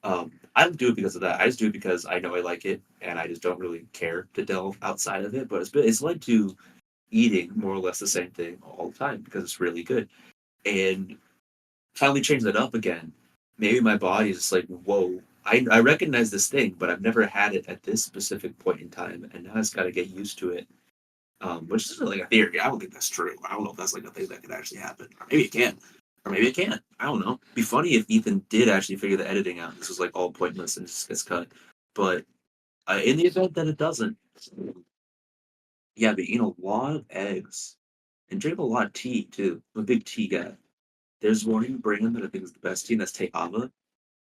I don't do it because of that. I just do it because I know I like it, and I just don't really care to delve outside of it. But it's led to eating more or less the same thing all the time because it's really good. And finally change that up again. Maybe my body is just like, whoa, I recognize this thing, but I've never had it at this specific point in time, and now it's got to get used to it. Which is like a theory. I don't think that's true. I don't know if that's like a thing that could actually happen. Or maybe it can. Or maybe it can't. I don't know. It'd be funny if Ethan did actually figure the editing out. This was like all pointless and just gets cut. But in the event that it doesn't, yeah, but eat a lot of eggs and drink a lot of tea too. I'm a big tea guy. There's one you bring in that I think is the best tea, and that's Tehama.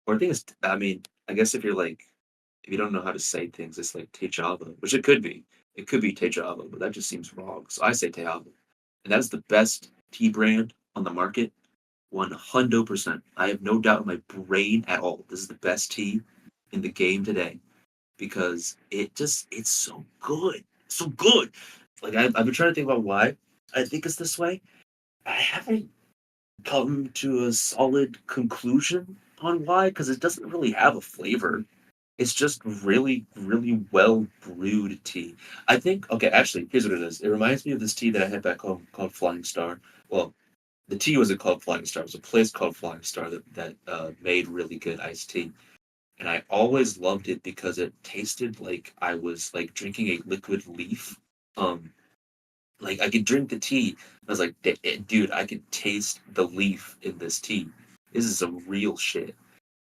Or I think it's, I mean, I guess if you're like, if you don't know how to say things, it's like Tejava, which it could be. It could be Tejava, but that just seems wrong. So I say Tehava. And that is the best tea brand on the market, 100%. I have no doubt in my brain at all. This is the best tea in the game today because it's so good. So good. Like, I've been trying to think about why I think it's this way. I haven't come to a solid conclusion on why, because it doesn't really have a flavor. It's just really, really well brewed tea. I think, okay, actually, here's what it is. It reminds me of this tea that I had back home called Flying Star. Well, the tea wasn't called Flying Star. It was a place called Flying Star that made really good iced tea. And I always loved it because it tasted like I was like drinking a liquid leaf. Um, like I could drink the tea. I was like, dude, I could taste the leaf in this tea. This is some real shit.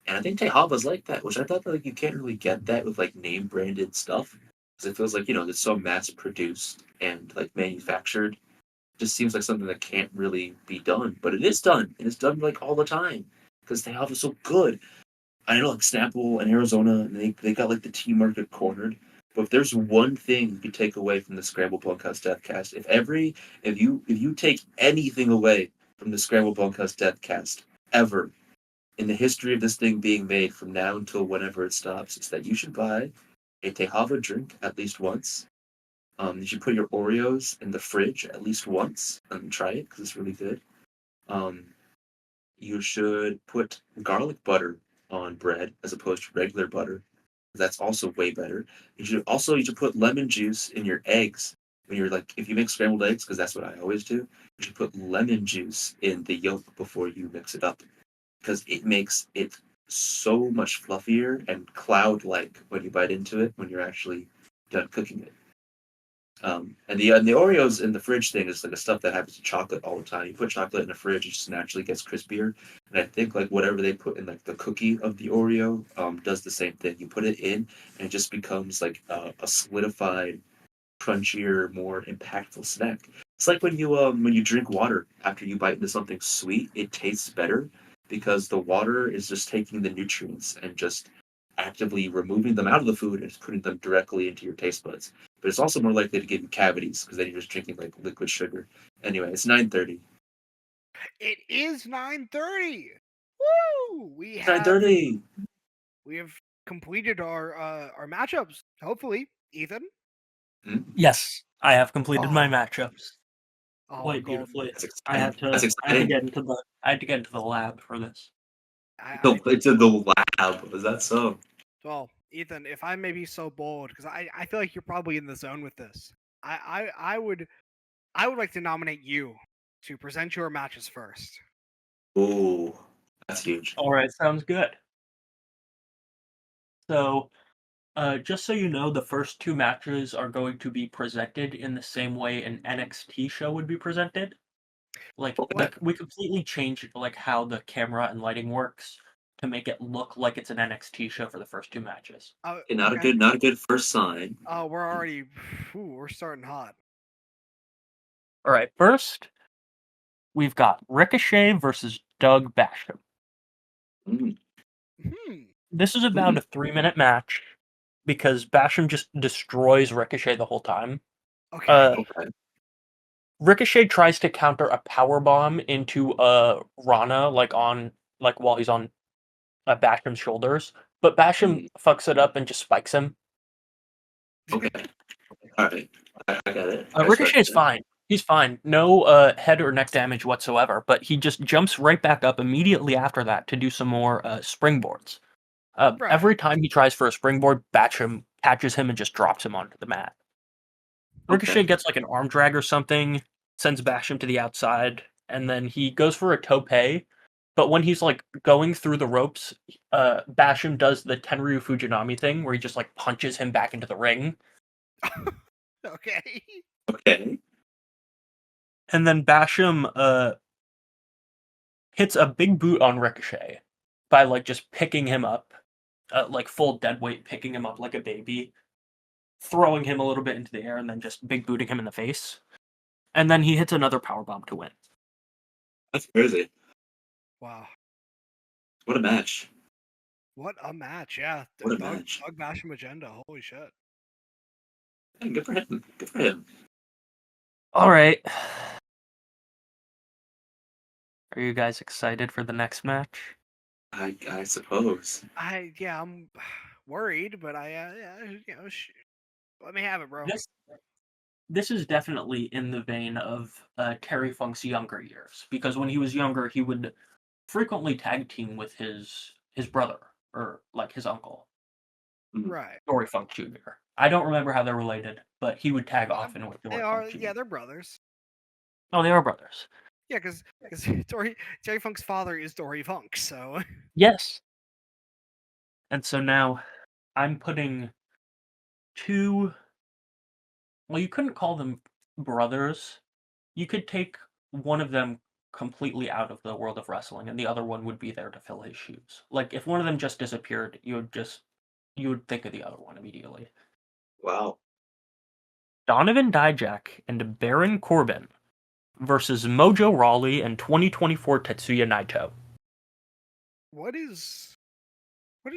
And I think Tehava's like that, which I thought that like you can't really get that with like name branded stuff because it feels like it's so mass produced and like manufactured. It just seems like something that can't really be done, but it is done, and it's done like all the time because Tehava's so good. I know like Snapple and Arizona, and they got like the tea market cornered. But if there's one thing you could take away from the Scramble Bunkhouse Deathcast, if you take anything away from the Scramble Bunkhouse Deathcast ever in the history of this thing being made from now until whenever it stops, it's that you should buy a Tehava drink at least once. You should put your Oreos in the fridge at least once and try it because it's really good. Um, you should put garlic butter on bread as opposed to regular butter. That's also way better. You should put lemon juice in your eggs when you're like if you make scrambled eggs because that's what I always do. You should put lemon juice in the yolk before you mix it up because it makes it so much fluffier and cloud-like when you bite into it when you're actually done cooking it. And the Oreos in the fridge thing is like the stuff that happens to chocolate all the time. You put chocolate in the fridge, it just naturally gets crispier. And I think like whatever they put in like the cookie of the Oreo does the same thing. You put it in, and it just becomes like a solidified, crunchier, more impactful snack. It's like when you drink water after you bite into something sweet, it tastes better because the water is just taking the nutrients and just actively removing them out of the food and just putting them directly into your taste buds. But it's also more likely to give you cavities because then you're just drinking like liquid sugar. Anyway, it's 9:30. It is 9:30. Woo! We It's have 9:30. completed our matchups. Hopefully, Ethan. Yes, I have completed my Oh, matchups oh, quite golden. beautifully. That's I exciting. had to That's I had to exciting. get into the lab for this. I Go to the lab. Is that so? well, Ethan, if I may be so bold, because I feel like you're probably in the zone with this. I would like to nominate you to present your matches first. Ooh, that's huge. All right, sounds good. So, just so you know, the first two matches are going to be presented in the same way an NXT show would be presented. Like What? we completely changed like how the camera and lighting works to make it look like it's an NXT show for the first two matches. Okay, not a Okay. good first sign. Oh, we're already. We're starting hot. All right, first we've got Ricochet versus Doug Basham. Mm, Hmm. This is about a 3-minute match because Basham just destroys Ricochet the whole time. Okay. okay. Ricochet tries to counter a power bomb into Rana while he's on Basham's shoulders, but Basham fucks it up and just spikes him. Okay. All right, I got it. Ricochet's fine. He's fine. No head or neck damage whatsoever, but he just jumps right back up immediately after that to do some more springboards. Right. Every time he tries for a springboard, Basham catches him and just drops him onto the mat. Ricochet gets like an arm drag or something, sends Basham to the outside, and then he goes for a tope. But when he's like going through the ropes, Basham does the Tenryu Fujinami thing where he just like punches him back into the ring. Okay. Okay. And then Basham hits a big boot on Ricochet by like just picking him up, like full dead weight, picking him up like a baby, throwing him a little bit into the air, and then just big booting him in the face. And then he hits another powerbomb to win. That's crazy. Wow. What a match. What a match, yeah. What a match. Doug Basham agenda, holy shit. Yeah, good for him. Good for him. All right. Are you guys excited for the next match? I suppose. I'm worried, but let me have it, bro. This is definitely in the vein of Terry Funk's younger years, because when he was younger, he would frequently tag team with his brother, or like his uncle, Right. Dory Funk Jr. I don't remember how they're related, but he would tag often with Dory Funk Jr. Yeah, they're brothers. Oh, they are brothers. Yeah, because Terry Funk's father is Dory Funk, so. Yes. And so now I'm putting two. Well, you couldn't call them brothers. You could take one of them completely out of the world of wrestling, and the other one would be there to fill his shoes. Like if one of them just disappeared, you would think of the other one immediately. Wow. Donovan Dijak and Baron Corbin versus Mojo Rawley and 2024 Tetsuya Naito. What is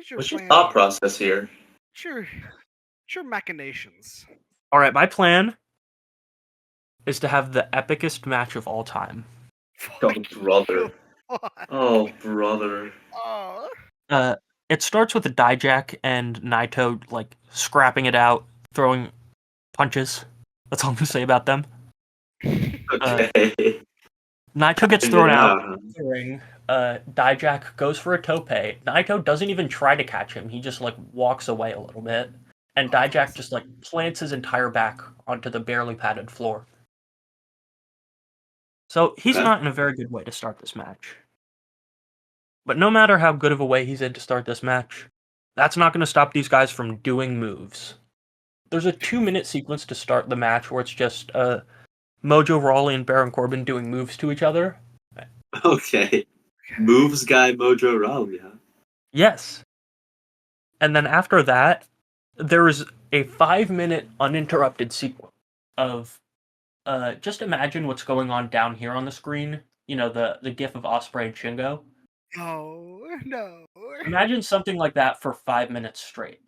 your What's your plan thought here? process here? Sure machinations. All right, my plan is to have the epicest match of all time. Oh, brother. Oh, brother. Oh. It starts with the Dijak and Naito like scrapping it out, throwing punches. That's all I'm gonna say about them. Okay. Naito gets thrown out. Yeah. Dijak goes for a tope. Naito doesn't even try to catch him. He just like walks away a little bit, and Dijak just like plants his entire back onto the barely padded floor. So he's not in a very good way to start this match. But no matter how good of a way he's in to start this match, that's not going to stop these guys from doing moves. There's a 2-minute sequence to start the match where it's just Mojo Rawley and Baron Corbin doing moves to each other. Okay. Moves guy Mojo Rawley, huh? Yes. And then after that, there's a 5-minute uninterrupted sequence of just imagine what's going on down here on the screen. You know, the gif of Osprey and Shingo. Oh, no. Imagine something like that for 5 minutes straight.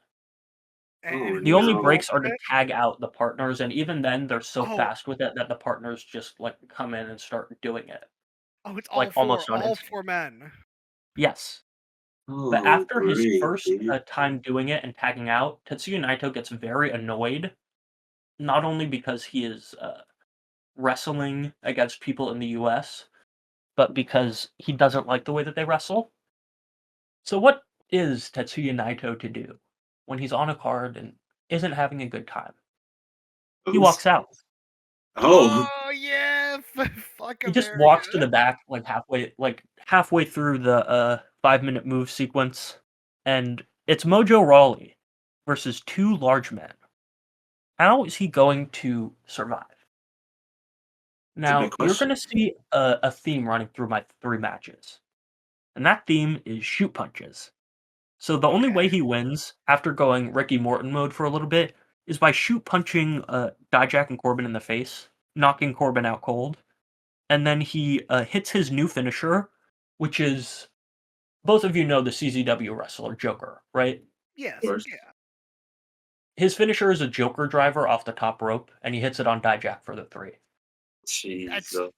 And The only breaks are to tag out the partners, and even then, they're so fast with it that the partners just like come in and start doing it. Oh, it's like almost all four men. Yes. But after his first time doing it and tagging out, Tetsuya Naito gets very annoyed, not only because he is wrestling against people in the US, but because he doesn't like the way that they wrestle. So what is Tetsuya Naito to do when he's on a card and isn't having a good time? He walks out. Oh yeah, fuck. He just walks to the back, like halfway through the 5-minute move sequence, and it's Mojo Rawley versus two large men. How is he going to survive? Now, you're going to see a theme running through my 3 matches, and that theme is shoot punches. So the only way he wins, after going Ricky Morton mode for a little bit, is by shoot punching Dijak and Corbin in the face, knocking Corbin out cold, and then he hits his new finisher, which is, both of you know the CZW wrestler Joker, right? Yes. yeah. His finisher is a Joker driver off the top rope, and he hits it on Dijak for the 3. Jesus.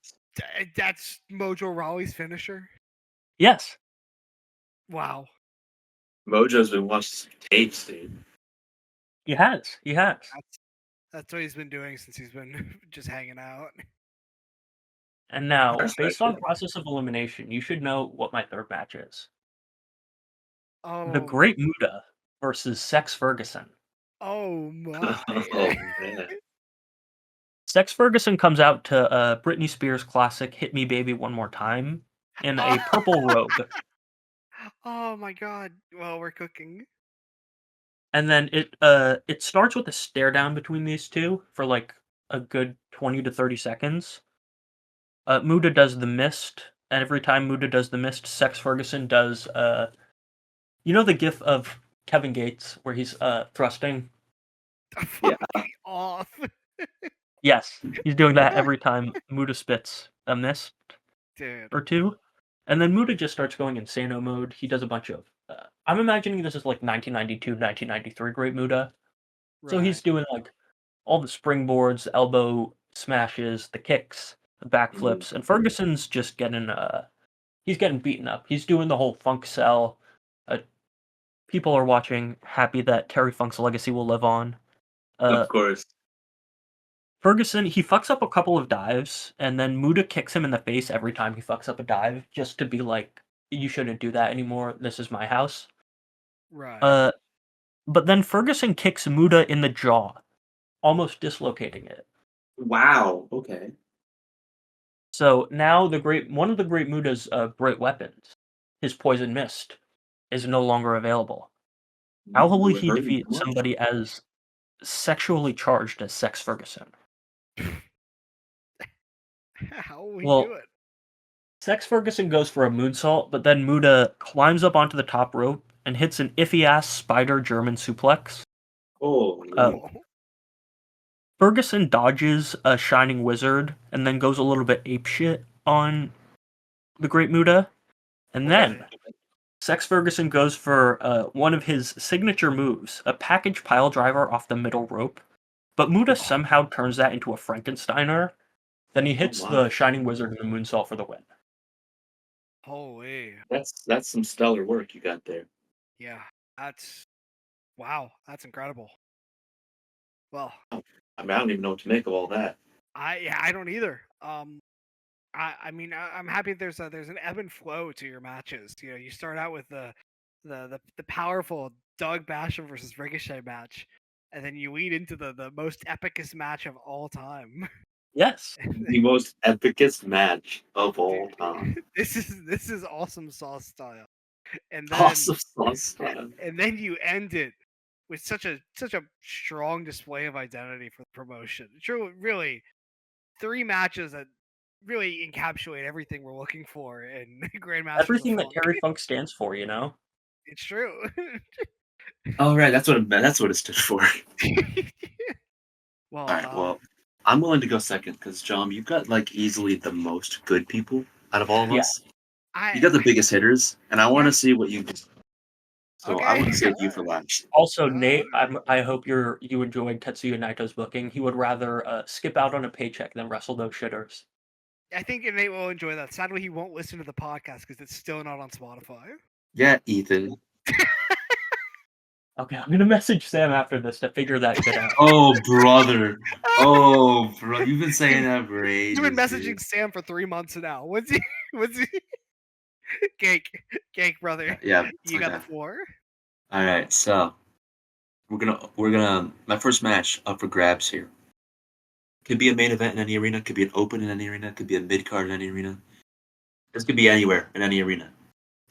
That's Mojo Rawley's finisher? Yes. Wow. Mojo's been watching some tapes, dude. He has. That's what he's been doing since he's been just hanging out. And now, That's based right. on process of elimination, you should know what my third match is. The Oh, Great Muda versus Sex Ferguson. oh my! Oh man. Sex Ferguson comes out to Britney Spears' classic "Hit Me Baby One More Time" in a purple robe, Oh my God! Well, we're cooking. and then it starts with a stare down between these two for like a good 20 to 30 seconds. Muda does the mist, and every time Muda does the mist, Sex Ferguson does you know the gif of Kevin Gates where he's thrusting? Yeah. Fuck off, Yes, he's doing that every time Muda spits a mist dude. or two. And then Muda just starts going insano mode. He does a bunch of I'm imagining this is like 1992, 1993 Great Muda. So Right. he's doing like all the springboards, elbow smashes, the kicks, the backflips, and Ferguson's just getting he's getting beaten up. He's doing the whole funk cell. People are watching, happy that Terry Funk's legacy will live on. Of course. Ferguson, he fucks up a couple of dives, and then Muda kicks him in the face every time he fucks up a dive, just to be like, you shouldn't do that anymore. This is my house. Right. But then Ferguson kicks Muda in the jaw, almost dislocating it. Wow. Okay. So now one of the Great Muda's great weapons, his Poison Mist, is no longer available. How will You he heard it defeat once. somebody as sexually charged as Sex Ferguson? How will we Well, do it? Sex Ferguson goes for a moonsault, but then Muda climbs up onto the top rope and hits an iffy-ass spider German suplex. Oh. Uh, Ferguson dodges a Shining Wizard and then goes a little bit apeshit on the Great Muda. And then Sex Ferguson goes for one of his signature moves, a package pile driver off the middle rope. But Muda somehow turns that into a Frankensteiner. Then he hits wow. the Shining Wizard and the moonsault for the win. Holy. That's some stellar work you got there. Yeah. That's wow. That's incredible. Well, I mean, I don't even know what to make of all that. I don't either. I mean, I'm happy there's an ebb and flow to your matches. You know, you start out with the powerful Doug Basham versus Ricochet match, and then you lead into the most epicest match of all time. Yes. The most epicest match of all time. This is awesome sauce style, and then Awesome sauce style. and then you end it with such a strong display of identity for the promotion. True, really, 3 matches that really encapsulate everything we're looking for in Grandmasters Everything of that Funk. Terry Funk stands for, you know? It's true. Oh right, that's what it stood for. Well, All right, well, I'm willing to go second because John, you've got like easily the most good people out of all of Yeah. us. You got the biggest hitters, and I want to see what you do. So I want to save you for last. Also, Nate, I hope you enjoyed Tetsuya Naito's booking. He would rather skip out on a paycheck than wrestle those shitters. I think Nate will enjoy that. Sadly, he won't listen to the podcast because it's still not on Spotify. Yeah, Ethan. Okay, I'm gonna message Sam after this to figure that shit out. Oh brother. Oh bro, you've been saying that for ages. You've been messaging dude. Sam for 3 months now. What's he? Cake, brother. Yeah. You got okay. the floor. All right, so we're gonna my first match up for grabs here. Could be a main event in any arena, could be an open in any arena, could be a mid card in any arena. This could be anywhere in any arena.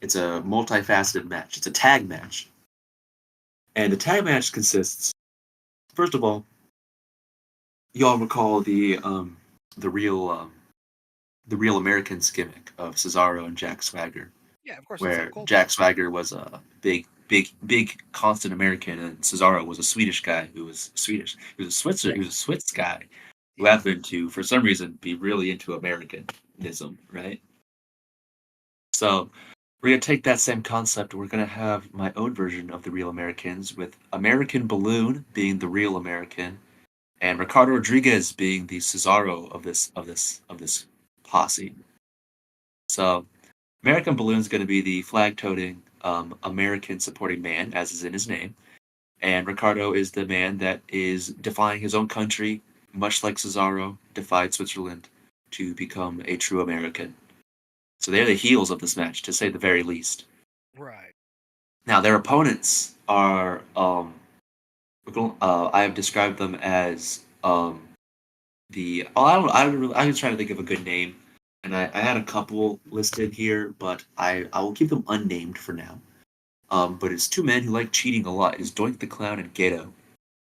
It's a multifaceted match. It's a tag match. And the tag match consists, first of all, y'all recall the real Americans gimmick of Cesaro and Jack Swagger. Yeah, of course. Where Jack Swagger was a big constant American, and Cesaro was a Swedish guy who was Swedish. He was a Switzer. He was a Swiss guy who happened to, for some reason, be really into Americanism, right? So we're gonna take that same concept. We're gonna have my own version of the Real Americans, with American Balloon being the real American, and Ricardo Rodriguez being the Cesaro of this posse. So American Balloon's going to be the flag-toting American supporting man, as is in his name. And Ricardo is the man that is defying his own country, much like Cesaro defied Switzerland, to become a true American. So they're the heels of this match, to say the very least. Right. Now their opponents are I have described them as the I was trying to think of a good name, and I had a couple listed here, but I will keep them unnamed for now. But it's two men who like cheating a lot. It's Doink the Clown and Gato.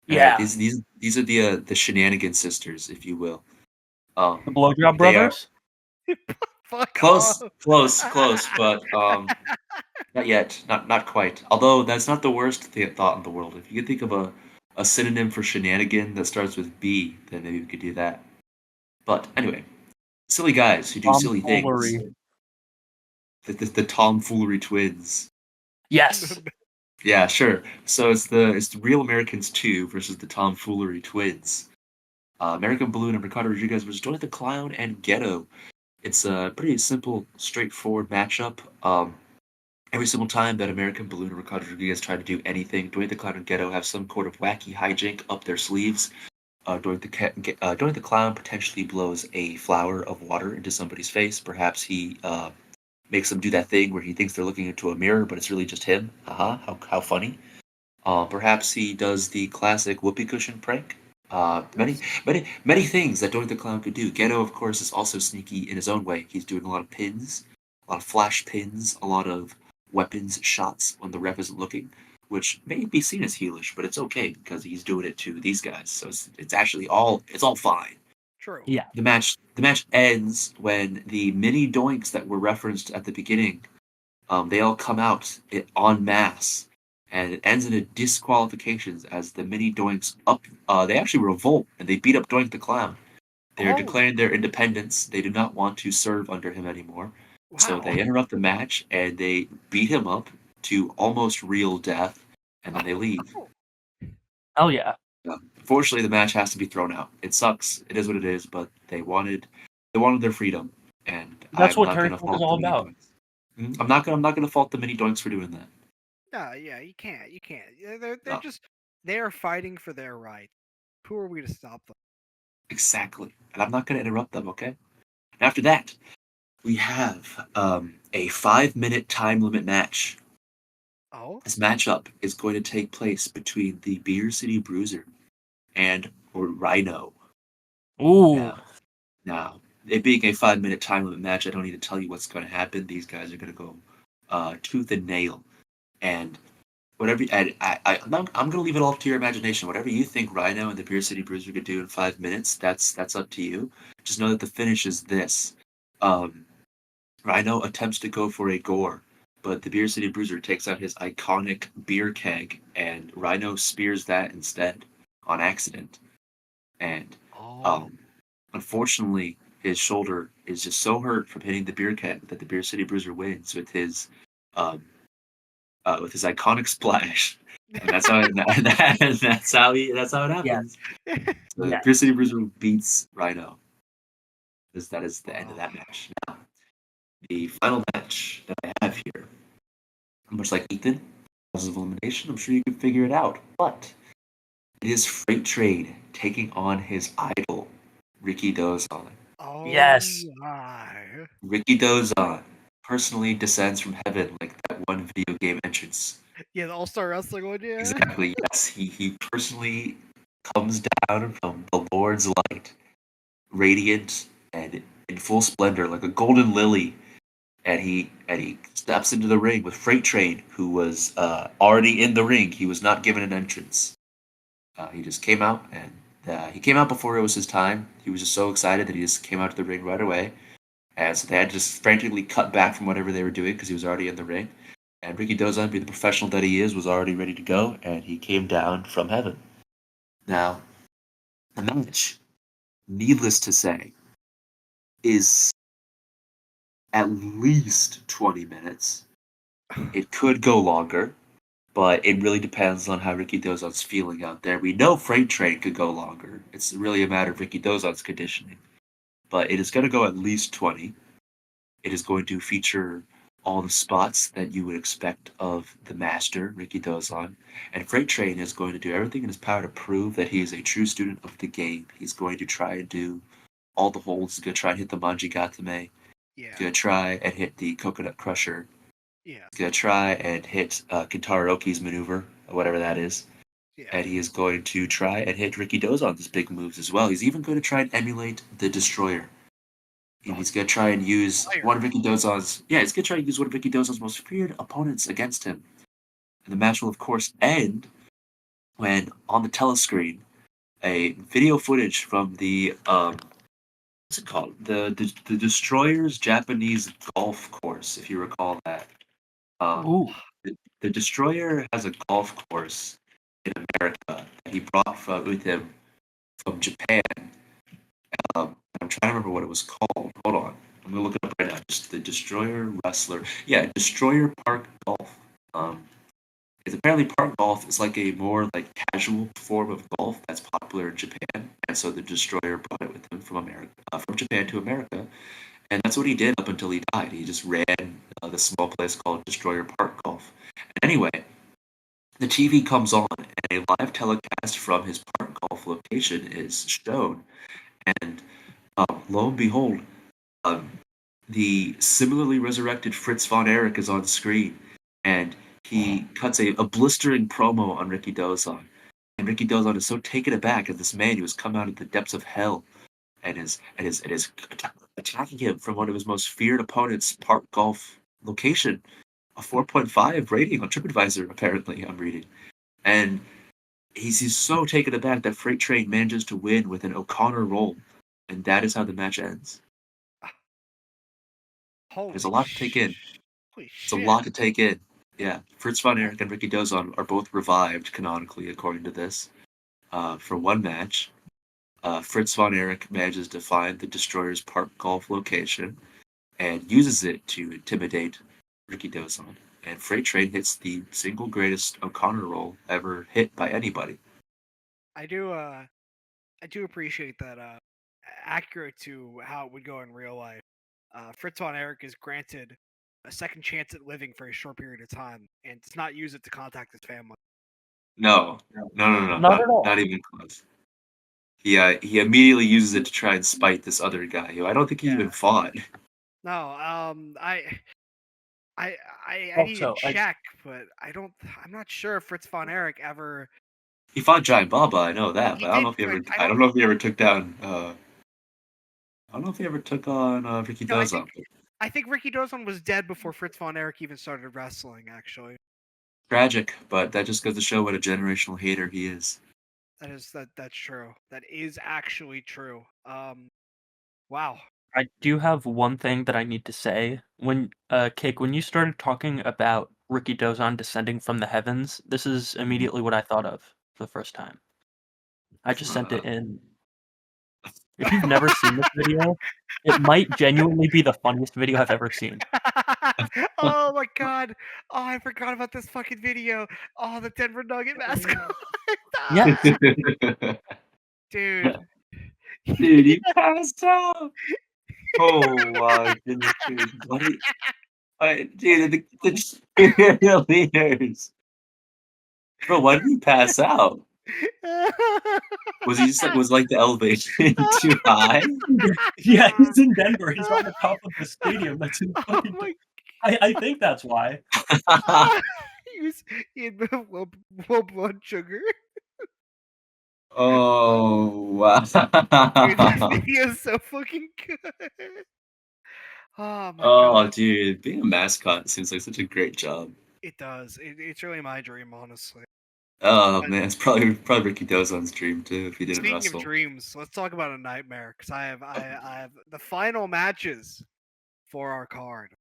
Yeah. These are the Shenanigan sisters, if you will. The Blowjob They are Brothers? Fuck close, off. close, but not yet, not quite. Although that's not the worst thought in the world. If you could think of a synonym for shenanigan that starts with B, then maybe we could do that. But anyway, silly guys who do silly things. Tomfoolery. The tomfoolery twins. Yes. Yeah, sure. So it's the Real Americans 2 versus the tomfoolery twins. American Balloon and Ricardo Rodriguez versus Johnny the Clown and Ghetto. It's a pretty simple, straightforward matchup. Every single time that American Balloon and Ricardo Rodriguez try to do anything, Dwayne the Clown and Ghetto have some sort of wacky hijink up their sleeves. Dwayne the Clown potentially blows a flower of water into somebody's face. Perhaps he makes them do that thing where he thinks they're looking into a mirror, but it's really just him. How funny. Perhaps he does the classic whoopee cushion prank. Many things that Dwayne the Clown could do. Ghetto, of course, is also sneaky in his own way. He's doing a lot of pins, a lot of flash pins, a lot of weapons shots when the ref isn't looking, which may be seen as heelish, but it's okay because he's doing it to these guys, so it's actually all fine. True. Yeah. The match ends when the mini doinks that were referenced at the beginning, they all come out en masse, and it ends in a disqualifications as the mini doinks they actually revolt and they beat up Doink the Clown. They're declaring their independence. They do not want to serve under him anymore. Wow. So they interrupt the match and they beat him up to almost real death, and then they leave. Hell yeah. Unfortunately, the match has to be thrown out. It sucks. It is what it is. But they wanted their freedom, and That's I'm what not going to Turkey fault is all the mini about. doinks. I'm not going to fault the mini doinks for doing that. No, yeah, you can't. They're No. they are fighting for their rights. Who are we to stop them? Exactly, and I'm not going to interrupt them. Okay. After that, we have a 5-minute time limit match. Oh, This matchup is going to take place between the Beer City Bruiser and Rhino. Ooh. Now, it being a 5-minute time limit match, I don't need to tell you what's going to happen. These guys are going to go tooth and nail, and whatever. I'm going to leave it all to your imagination. Whatever you think Rhino and the Beer City Bruiser could do in 5 minutes, that's up to you. Just know that the finish is this. Rhino attempts to go for a gore, but the Beer City Bruiser takes out his iconic beer keg, and Rhino spears that instead on accident. And unfortunately, his shoulder is just so hurt from hitting the beer keg that the Beer City Bruiser wins with his iconic splash. And that's how that's how it happens. Yeah. So the Beer City Bruiser beats Rhino. That is the end of that match. Now, the final match that I have here, much like Ethan, process of elimination, I'm sure you can figure it out. But it is Freight Trade taking on his idol, Ricky Dozon. Oh, yes. My. Ricky Dozon personally descends from heaven like that one video game entrance. Yeah, the All-Star Wrestling one, yeah. Exactly, yes. He personally comes down from the Lord's light, radiant and in full splendor, like a golden lily. And he steps into the ring with Freight Train, who was already in the ring. He was not given an entrance. He just came out, and he came out before it was his time. He was just so excited that he just came out to the ring right away. And so they had to just frantically cut back from whatever they were doing because he was already in the ring. And Ricky Dozon, being the professional that he is, was already ready to go, and he came down from heaven. Now, the match, needless to say, is at least 20 minutes. It could go longer, but it really depends on how Ricky Dozon's feeling out there. We know Freight Train could go longer. It's really a matter of Ricky Dozon's conditioning. But it is going to go at least 20. It is going to feature all the spots that you would expect of the master, Ricky Dozon. And Freight Train is going to do everything in his power to prove that he is a true student of the game. He's going to try and do all the holds. He's going to try and hit the Manjigatame. Yeah. He's going to try and hit the Coconut Crusher. Yeah. He's going to try and hit Kintaro maneuver, or whatever that is. Yeah. And he is going to try and hit Ricky Dozon's big moves as well. He's even going to try and emulate the Destroyer. And he's going to try and use one of Ricky Dozon's... Yeah, he's going to try and use one of Ricky Dozon's most feared opponents against him. And the match will, of course, end when, on the telescreen, a video footage from the... what's it called? The Destroyer's Japanese golf course, if you recall that. Ooh. The Destroyer has a golf course in America that he brought with him from Japan. I'm trying to remember what it was called. Hold on. I'm going to look it up right now. Just the Destroyer Wrestler. Yeah, Destroyer Park Golf. It's apparently Park Golf is like a more like casual form of golf that's popular in Japan, and so the Destroyer brought it with him from America, from Japan to America, and that's what he did up until he died. He just ran the small place called Destroyer Park Golf. And anyway, the TV comes on, and a live telecast from his Park Golf location is shown, and lo and behold, the similarly resurrected Fritz von Erich is on screen, and he cuts a blistering promo on Ricky Dozon. And Ricky Dozon is so taken aback at this man who has come out of the depths of hell and is attacking him from one of his most feared opponents' Park Golf location. A 4.5 rating on TripAdvisor, apparently, I'm reading. And he's so taken aback that Freight Train manages to win with an O'Connor roll. And that is how the match ends. There's a lot to take in. It's a lot to take in. Yeah, Fritz von Erich and Ricky Dozon are both revived canonically, according to this, for one match. Fritz von Erich manages to find the Destroyer's Park Golf location and uses it to intimidate Ricky Dozon. And Freight Train hits the single greatest O'Connor roll ever hit by anybody. I do appreciate that. Accurate to how it would go in real life. Fritz von Erich is granted a second chance at living for a short period of time, and does not use it to contact his family. No, Not at all. not even close. He immediately uses it to try and spite this other guy who I don't think he even fought. No, I need to check, but I'm not sure if Fritz von Erich ever. He fought Giant Baba, I know that, but I don't know if he ever. I don't know if he ever took down. I don't know if he ever took on Ricky Dozon. I think Ricky Dozon was dead before Fritz von Erich even started wrestling. Actually, tragic, but that just goes to show what a generational hater he is. That's true. That is actually true. Wow. I do have one thing that I need to say. When Cake, when you started talking about Ricky Dozon descending from the heavens, this is immediately what I thought of for the first time. I just sent it in. If you've never seen this video, it might genuinely be the funniest video I've ever seen. Oh my god! Oh, I forgot about this fucking video. Oh, the Denver Nugget mascot. Yeah. Dude. Dude, he passed out. Oh my goodness, dude! Dude, the leaders. Bro, why did he pass out? Was he just was like the elevation too high? Yeah, he's in Denver. He's on the top of the stadium. That's in fucking... I think that's why. He had low blood sugar. Oh wow! Dude, this video is so fucking good. Oh my god. Dude, being a mascot seems like such a great job. It does. It's really my dream, honestly. Oh man, it's probably Ricky Dozon's dream too if he didn't wrestle. Speaking of dreams, let's talk about a nightmare because I have the final matches for our card.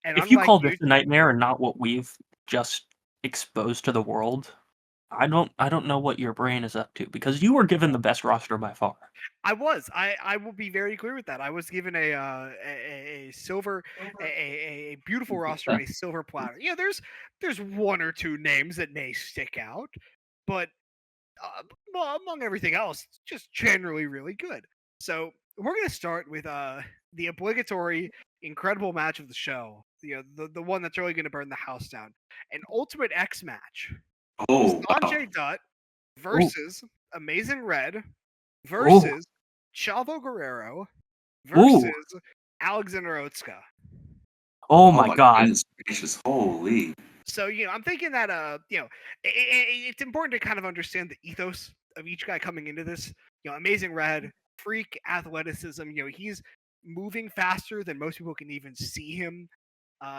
And if you call this a nightmare and not what we've just exposed to the world, I don't know what your brain is up to, because you were given the best roster by far. I was. I will be very clear with that. I was given a silver, a beautiful roster and a silver platter. Yeah, there's one or two names that may stick out, but among everything else, just generally really good. So we're gonna start with the obligatory incredible match of the show. The one that's really going to burn the house down. An Ultimate X match. Oh, wow. Sanjay Dutt versus Amazing Red versus Chavo Guerrero versus Alexander Otska. Oh my god. Goodness gracious, holy. So, I'm thinking that, it's important to kind of understand the ethos of each guy coming into this. Amazing Red, freak athleticism. He's moving faster than most people can even see him.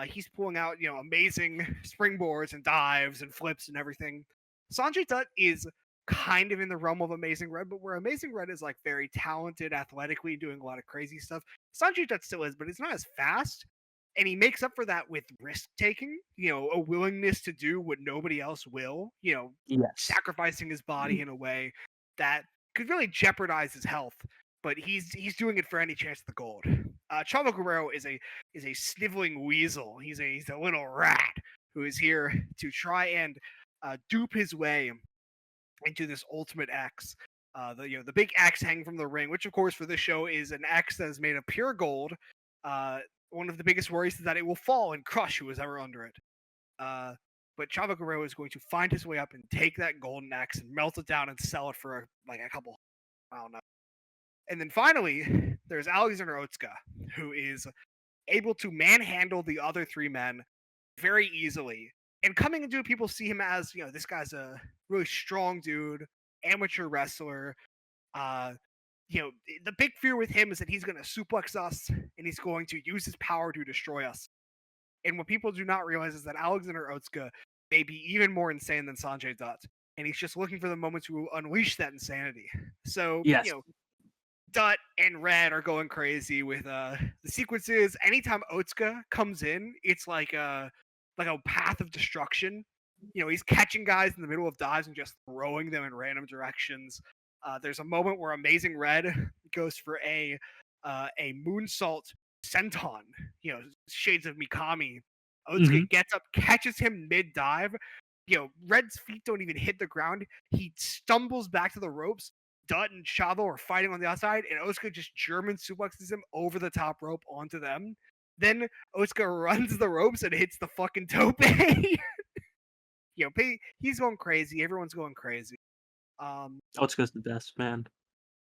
He's pulling out, amazing springboards and dives and flips and everything. Sanjay Dutt is kind of in the realm of Amazing Red, but where Amazing Red is like very talented athletically, doing a lot of crazy stuff, Sanjay Dutt still is, but he's not as fast. And he makes up for that with risk taking, a willingness to do what nobody else will, Yes. sacrificing his body in a way that could really jeopardize his health. But he's doing it for any chance of the gold. Chavo Guerrero is a sniveling weasel. He's a little rat who is here to try and dupe his way into this Ultimate X. The big X hanging from the ring, which of course for this show is an X that is made of pure gold. One of the biggest worries is that it will fall and crush who is ever under it. But Chavo Guerrero is going to find his way up and take that golden X and melt it down and sell it for a couple, I don't know. And then finally, there's Alexander Otska, who is able to manhandle the other three men very easily. And coming into it, people see him as, this guy's a really strong dude, amateur wrestler. The big fear with him is that he's going to suplex us and he's going to use his power to destroy us. And what people do not realize is that Alexander Otska may be even more insane than Sanjay Dutt. And he's just looking for the moment to unleash that insanity. So, Yes. Dutt and Red are going crazy with the sequences. Anytime Otska comes in, it's like a path of destruction. He's catching guys in the middle of dives and just throwing them in random directions. There's a moment where Amazing Red goes for a moonsault senton, shades of Mikami. Otska gets up, catches him mid-dive. Red's feet don't even hit the ground. He stumbles back to the ropes. Dutt and Chavo are fighting on the outside, and Otska just German suplexes him over the top rope onto them. Then Otska runs the ropes and hits the fucking tope. He's going crazy. Everyone's going crazy. Otska's the best, man.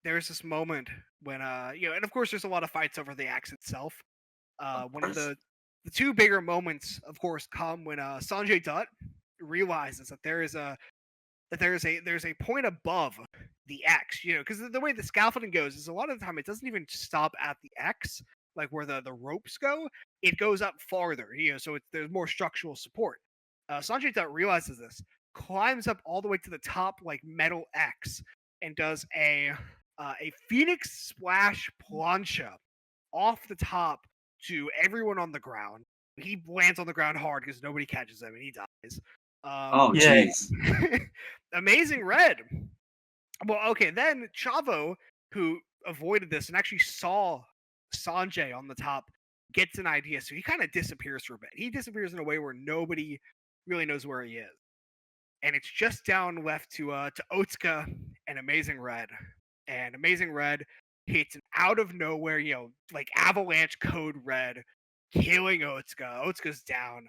There's this moment when and of course there's a lot of fights over the axe itself. One of the two bigger moments, of course, come when Sanjay Dutt realizes that there's a point above the X, because the way the scaffolding goes is a lot of the time it doesn't even stop at the X, like where the ropes go. It goes up farther, so there's more structural support. Sanjay Dutt realizes this, climbs up all the way to the top, like metal X, and does a Phoenix Splash plancha off the top to everyone on the ground. He lands on the ground hard because nobody catches him and he dies. Jeez. Amazing Red. Well, okay, then Chavo, who avoided this and actually saw Sanjay on the top, gets an idea, so he kind of disappears for a bit. He disappears in a way where nobody really knows where he is. And it's just down left to Otska and Amazing Red. And Amazing Red hits an out of nowhere, like avalanche code Red, killing Otska. Otska's down.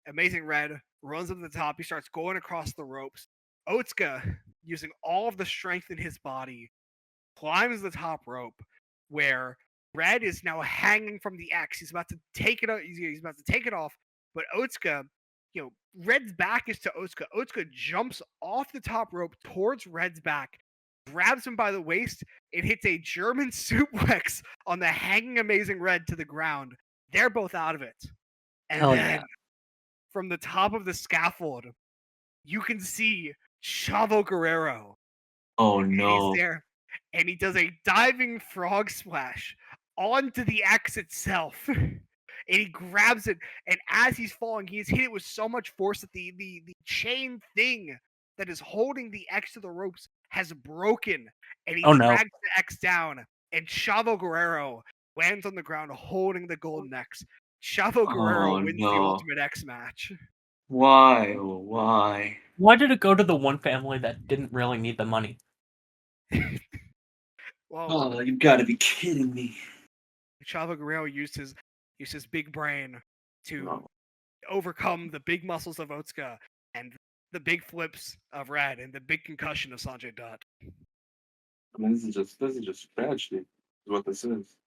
Amazing Red runs up to the top. He starts going across the ropes. Otska, using all of the strength in his body, climbs the top rope where Red is now hanging from the X. He's about to take it. He's about to take it off, but Otska, Red's back is to Otska. Otska jumps off the top rope towards Red's back, grabs him by the waist, and hits a German suplex on the hanging Amazing Red to the ground. They're both out of it. And Hell then, yeah. from the top of the scaffold, you can see Chavo Guerrero. Oh And no. he's there. And he does a diving frog splash onto the X itself. And he grabs it. And as he's falling, he's hit it with so much force that the chain thing that is holding the X to the ropes has broken. And he drags the X down. And Chavo Guerrero lands on the ground holding the golden X. Chavo Guerrero wins the Ultimate X match. Why? Oh, why? Why did it go to the one family that didn't really need the money? Well, Oh, you've got to be kidding me. Chavo Guerrero used his use his big brain to No. overcome the big muscles of Otsuka and the big flips of Red and the big concussion of Sanjay Dutt. I mean, this is just tragedy. Is what this is.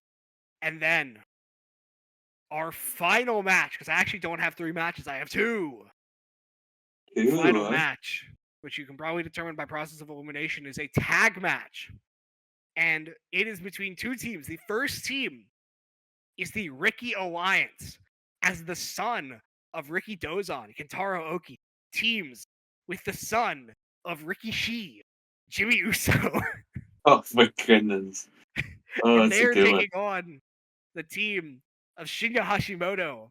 And then our final match, because I actually don't have 3 matches, I have 2. Final match, which you can probably determine by process of elimination, is a tag match. And it is between 2 teams. The first team is the Ricky Alliance, as the son of Ricky Dozan, Kentaro Oki, teams with the son of Ricky Shi, Jimmy Uso. Oh my goodness. Oh, And that's they're a good one. taking on the team of Shinya Hashimoto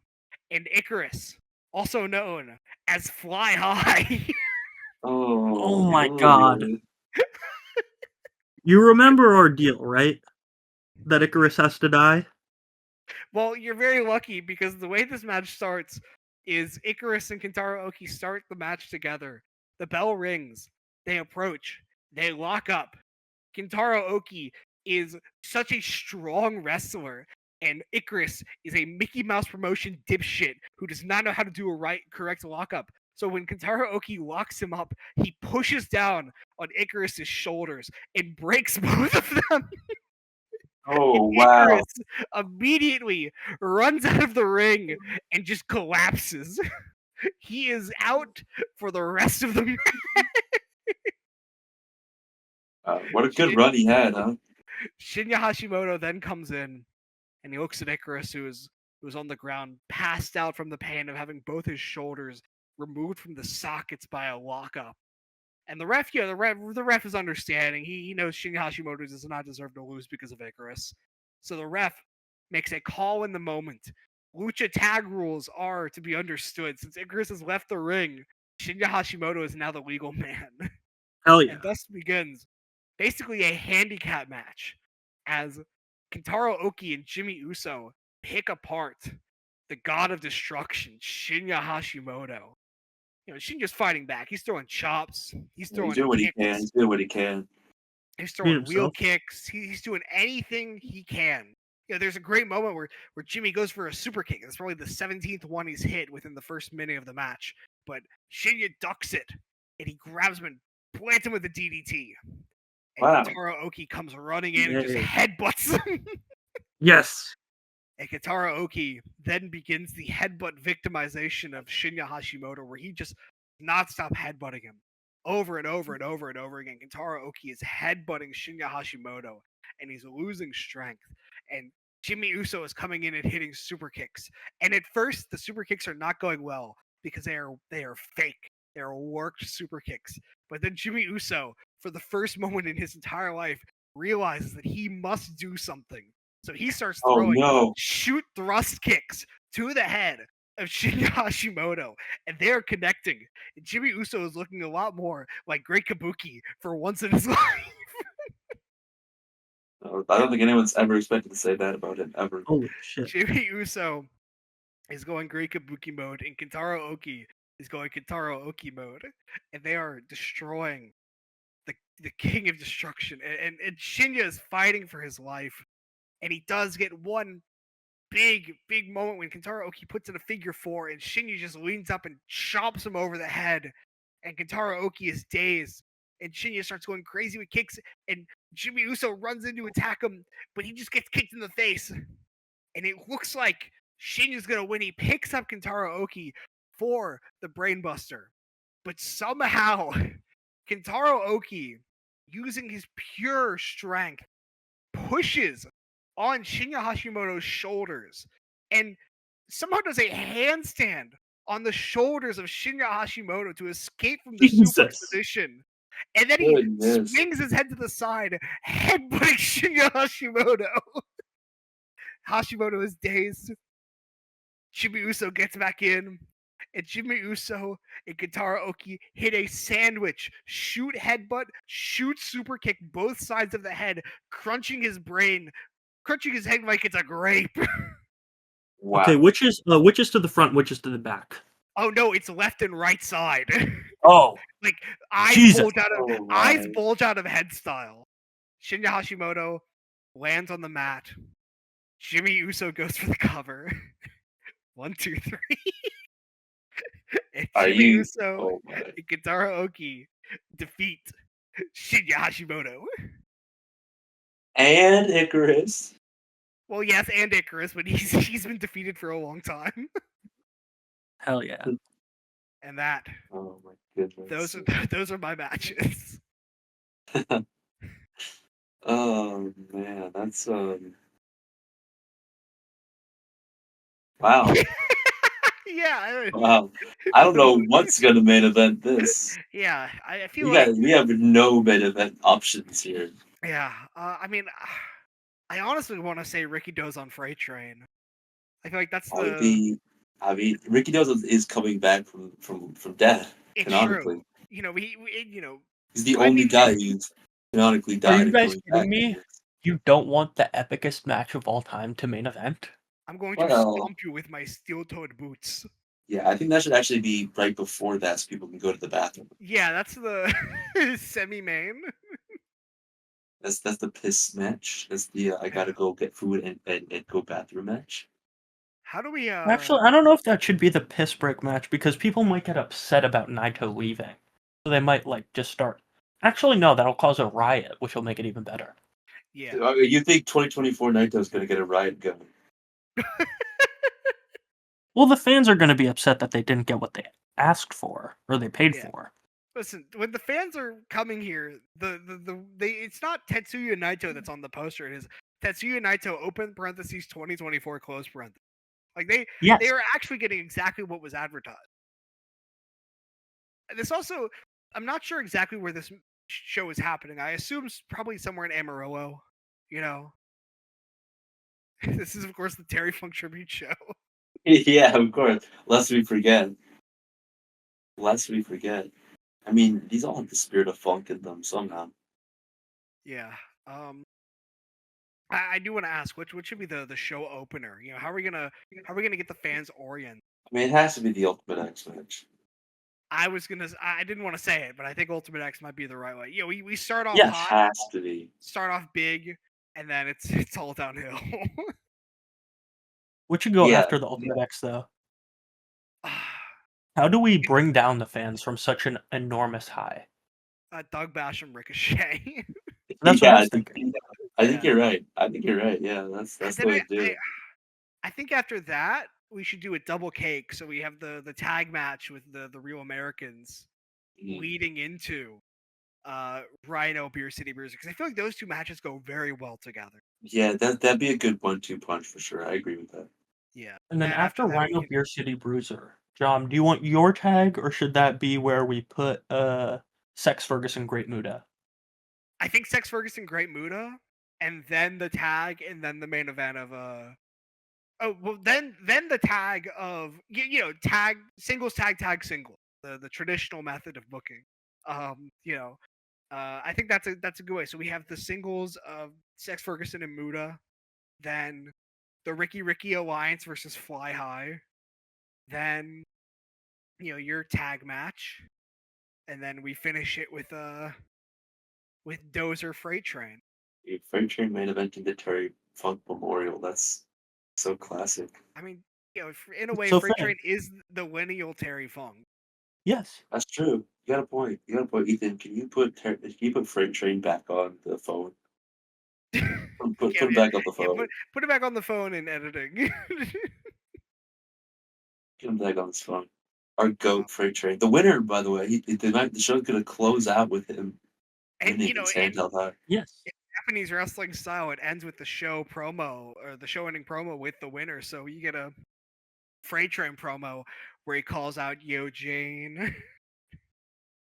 and Icarus, also known as Fly High. Oh my God. You remember our deal, right? That Icarus has to die? Well, you're very lucky because the way this match starts is Icarus and Kentaro Oki start the match together. The bell rings. They approach. They lock up. Kentaro Oki is such a strong wrestler, and Icarus is a Mickey Mouse promotion dipshit who does not know how to do a correct lockup. So when Kentaro Oki locks him up, he pushes down on Icarus's shoulders and breaks both of them. Oh, And wow. Icarus immediately runs out of the ring and just collapses. He is out for the rest of the match. What a good run he had, huh? Shinya Hashimoto then comes in and he looks at Icarus, who is on the ground, passed out from the pain of having both his shoulders removed from the sockets by a lockup. And the ref is understanding. He knows Shinya Hashimoto does not deserve to lose because of Icarus. So the ref makes a call in the moment. Lucha tag rules are to be understood. Since Icarus has left the ring, Shinya Hashimoto is now the legal man. Hell yeah. And thus begins basically a handicap match as Kentaro Oki and Jimmy Uso pick apart the god of destruction, Shinya Hashimoto. You know, Shinya's fighting back. He's throwing chops. He's throwing He's doing what he kicks. can. He's doing what he can. He's throwing wheel himself. kicks. He's doing anything he can. You know, there's a great moment where Jimmy goes for a super kick. It's probably the 17th one he's hit within the first minute of the match. But Shinya ducks it, and he grabs him and plants him with a DDT. And Wow. Kentaro Oki comes running in and just headbutts him. Yes. And Kentaro Oki then begins the headbutt victimization of Shinya Hashimoto, where he just not stop headbutting him over and over and over and over again. Kentaro Oki is headbutting Shinya Hashimoto, and he's losing strength. And Jimmy Uso is coming in and hitting super kicks. And at first, the super kicks are not going well because they are fake. They are worked super kicks. But then Jimmy Uso, for the first moment in his entire life, realizes that he must do something. So he starts throwing shoot thrust kicks to the head of Shinya Hashimoto, and they're connecting. And Jimmy Uso is looking a lot more like Great Kabuki for once in his life. I don't think anyone's ever expected to say that about him, ever. Holy shit. Jimmy Uso is going Great Kabuki mode, and Kentaro Oki is going Kentaro Oki mode. And they are destroying the King of Destruction. And Shinya is fighting for his life. And he does get one big moment when Kentaro Oki puts in a figure 4 and Shinya just leans up and chops him over the head. And Kentaro Oki is dazed. And Shinya starts going crazy with kicks. And Jimmy Uso runs in to attack him, but he just gets kicked in the face. And it looks like Shinya's going to win. He picks up Kentaro Oki for the Brainbuster. But somehow, Kentaro Oki, using his pure strength, pushes on Shinya Hashimoto's shoulders and somehow does a handstand on the shoulders of Shinya Hashimoto to escape from the suplex position. And then he swings his head to the side, headbutting Shinya Hashimoto. Hashimoto is dazed. Jimmy Uso gets back in, and Jimmy Uso and Kentaro Oki hit a sandwich, shoot headbutt, shoot super kick both sides of the head, crunching his head like it's a grape. Wow. Okay, which is to the front, which is to the back? Oh no, it's left and right side. Oh, like eyes Jesus. bulge out of head style. Shinya Hashimoto lands on the mat. Jimmy Uso goes for the cover. 1, 2, 3. And Are Jimmy you? Uso Oh my! and Kentaro Oki defeat Shinya Hashimoto. And Icarus. Well, yes, and Icarus, but he's been defeated for a long time. Hell yeah. And that Oh my goodness. those are my matches. Oh man, that's wow. Yeah. Wow. I don't know what's gonna main event this. Yeah, I feel like We have no main event options here. yeah. I mean, I honestly want to say Ricky Doe's on Freight Train. I feel like that's the. I mean, Ricky Does is coming back from death. It's Canonically, true. You know, he's the I only mean, guy who's canonically Are died. you and guys coming kidding back me? from this. You don't want the epicest match of all time to main event? I'm going to Well, stomp you with my steel-toed boots. yeah, I think that should actually be right before that, so people can go to the bathroom. Yeah, that's the semi-main. That's the piss match. That's the I gotta go get food and go bathroom match. How do we? Actually, I don't know if that should be the piss break match because people might get upset about Naito leaving. So they might just start. Actually, no, that'll cause a riot, which will make it even better. Yeah. You think 2024 Naito is gonna get a riot going? Well, the fans are going to be upset that they didn't get what they asked for or they paid Yeah. for. Listen, when the fans are coming here, it's not Tetsuya Naito that's on the poster. It is Tetsuya Naito open parentheses 2024 close parentheses. Like they are actually getting exactly what was advertised. And this also, I'm not sure exactly where this show is happening. I assume probably somewhere in Amarillo. You know, this is of course the Terry Funk tribute show. Yeah, of course. Lest we forget. I mean, these all have the spirit of funk in them somehow. Yeah. I do want to ask, what should be the show opener? You know, how are we gonna get the fans oriented? I mean, it has to be the Ultimate X match. I didn't want to say it, but I think Ultimate X might be the right way. You know, we start off It hot, has to be. start off big, and then it's all downhill. What should go Yeah. after the Ultimate X, though? How do we bring down the fans from such an enormous high? Doug Basham Ricochet. That's what I was thinking. I think you're right. Yeah, that's the way to do it. I think after that we should do a double cake, so we have the tag match with the Real Americans leading into Rhino Beer City Bruiser, because I feel like those two matches go very well together. Yeah, that'd be a good 1-2 punch for sure. I agree with that. Yeah. And then after that, Rhino Beer City Bruiser, John, do you want your tag, or should that be where we put Sex Ferguson Great Muda? I think Sex Ferguson Great Muda, and then the tag, and then the main event of then the tag of tag singles tag single, the traditional method of booking. I think that's a good way. So we have the singles of Sex Ferguson and Muda, then the Ricky Alliance versus Fly High, then your tag match, and then we finish it with Dozer Freight Train. Freight Train main event in the Terry Funk Memorial. That's so classic. I mean, in a way, So Freight fair. Train is the lineal Terry Funk. Yes. That's true. You got a point. Ethan. Can you put Freight Train back on the phone? Put it back on the phone. Put it back on the phone in editing. Get him back on his phone. Our GOAT Freight Train. The winner, by the way, the show's gonna close out with him winning his hand held high. Yes. Japanese wrestling style, it ends with the show promo, or the show ending promo with the winner. So you get a Freight Train promo where he calls out Yo Jane.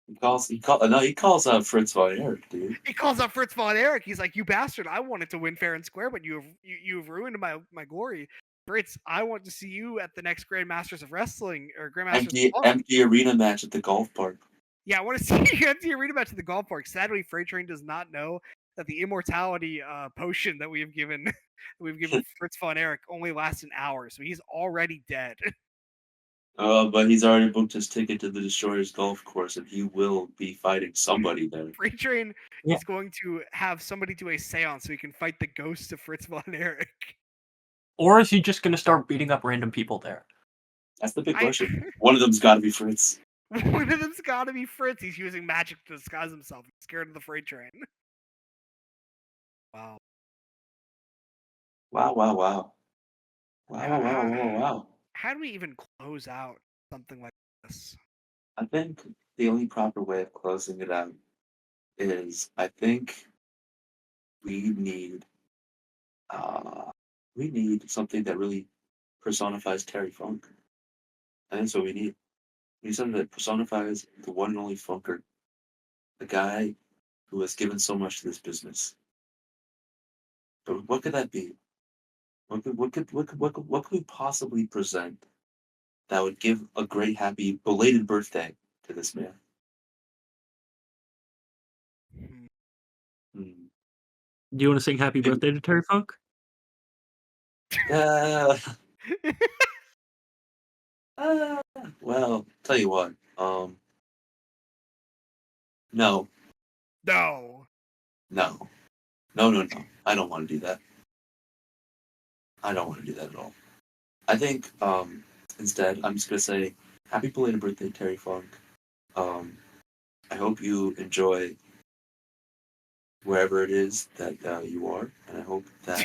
He calls out Fritz Von Erich, dude. He calls out Fritz Von Erich. He's like, "You bastard! I wanted to win fair and square, but you've ruined my glory. Fritz, I want to see you at the next Grandmasters of Wrestling or Grandmasters Empty arena match at the golf park. Yeah, I want to see you empty arena match at the golf park. Sadly, Freight Train does not know that the immortality potion that we have given Fritz Von Erich only lasts an hour, so he's already dead. But he's already booked his ticket to the Destroyers golf course, and he will be fighting somebody there. Freight Train is going to have somebody do a seance so he can fight the ghost of Fritz Von Erich. Or is he just going to start beating up random people there? That's the big question. One of them's got to be Fritz. One of them's got to be Fritz. He's using magic to disguise himself. He's scared of the freight train. Wow. Wow, wow, wow. Wow, wow, wow, wow. How do we even close out something like this? I think the only proper way of closing it out is I think we need something that really personifies Terry Funk. I think that's what we need. We need something that personifies the one and only Funker, the guy who has given so much to this business. But what could that be? What could we possibly present that would give a great happy belated birthday to this man? Hmm. Do you want to sing happy birthday to Terry Funk? Well, tell you what. No. No. No. I don't want to do that. I don't want to do that at all. I think instead I'm just gonna say happy belated birthday, Terry Funk. I hope you enjoy wherever it is that you are, and I hope that.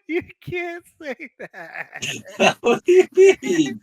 You can't say that. What do you mean?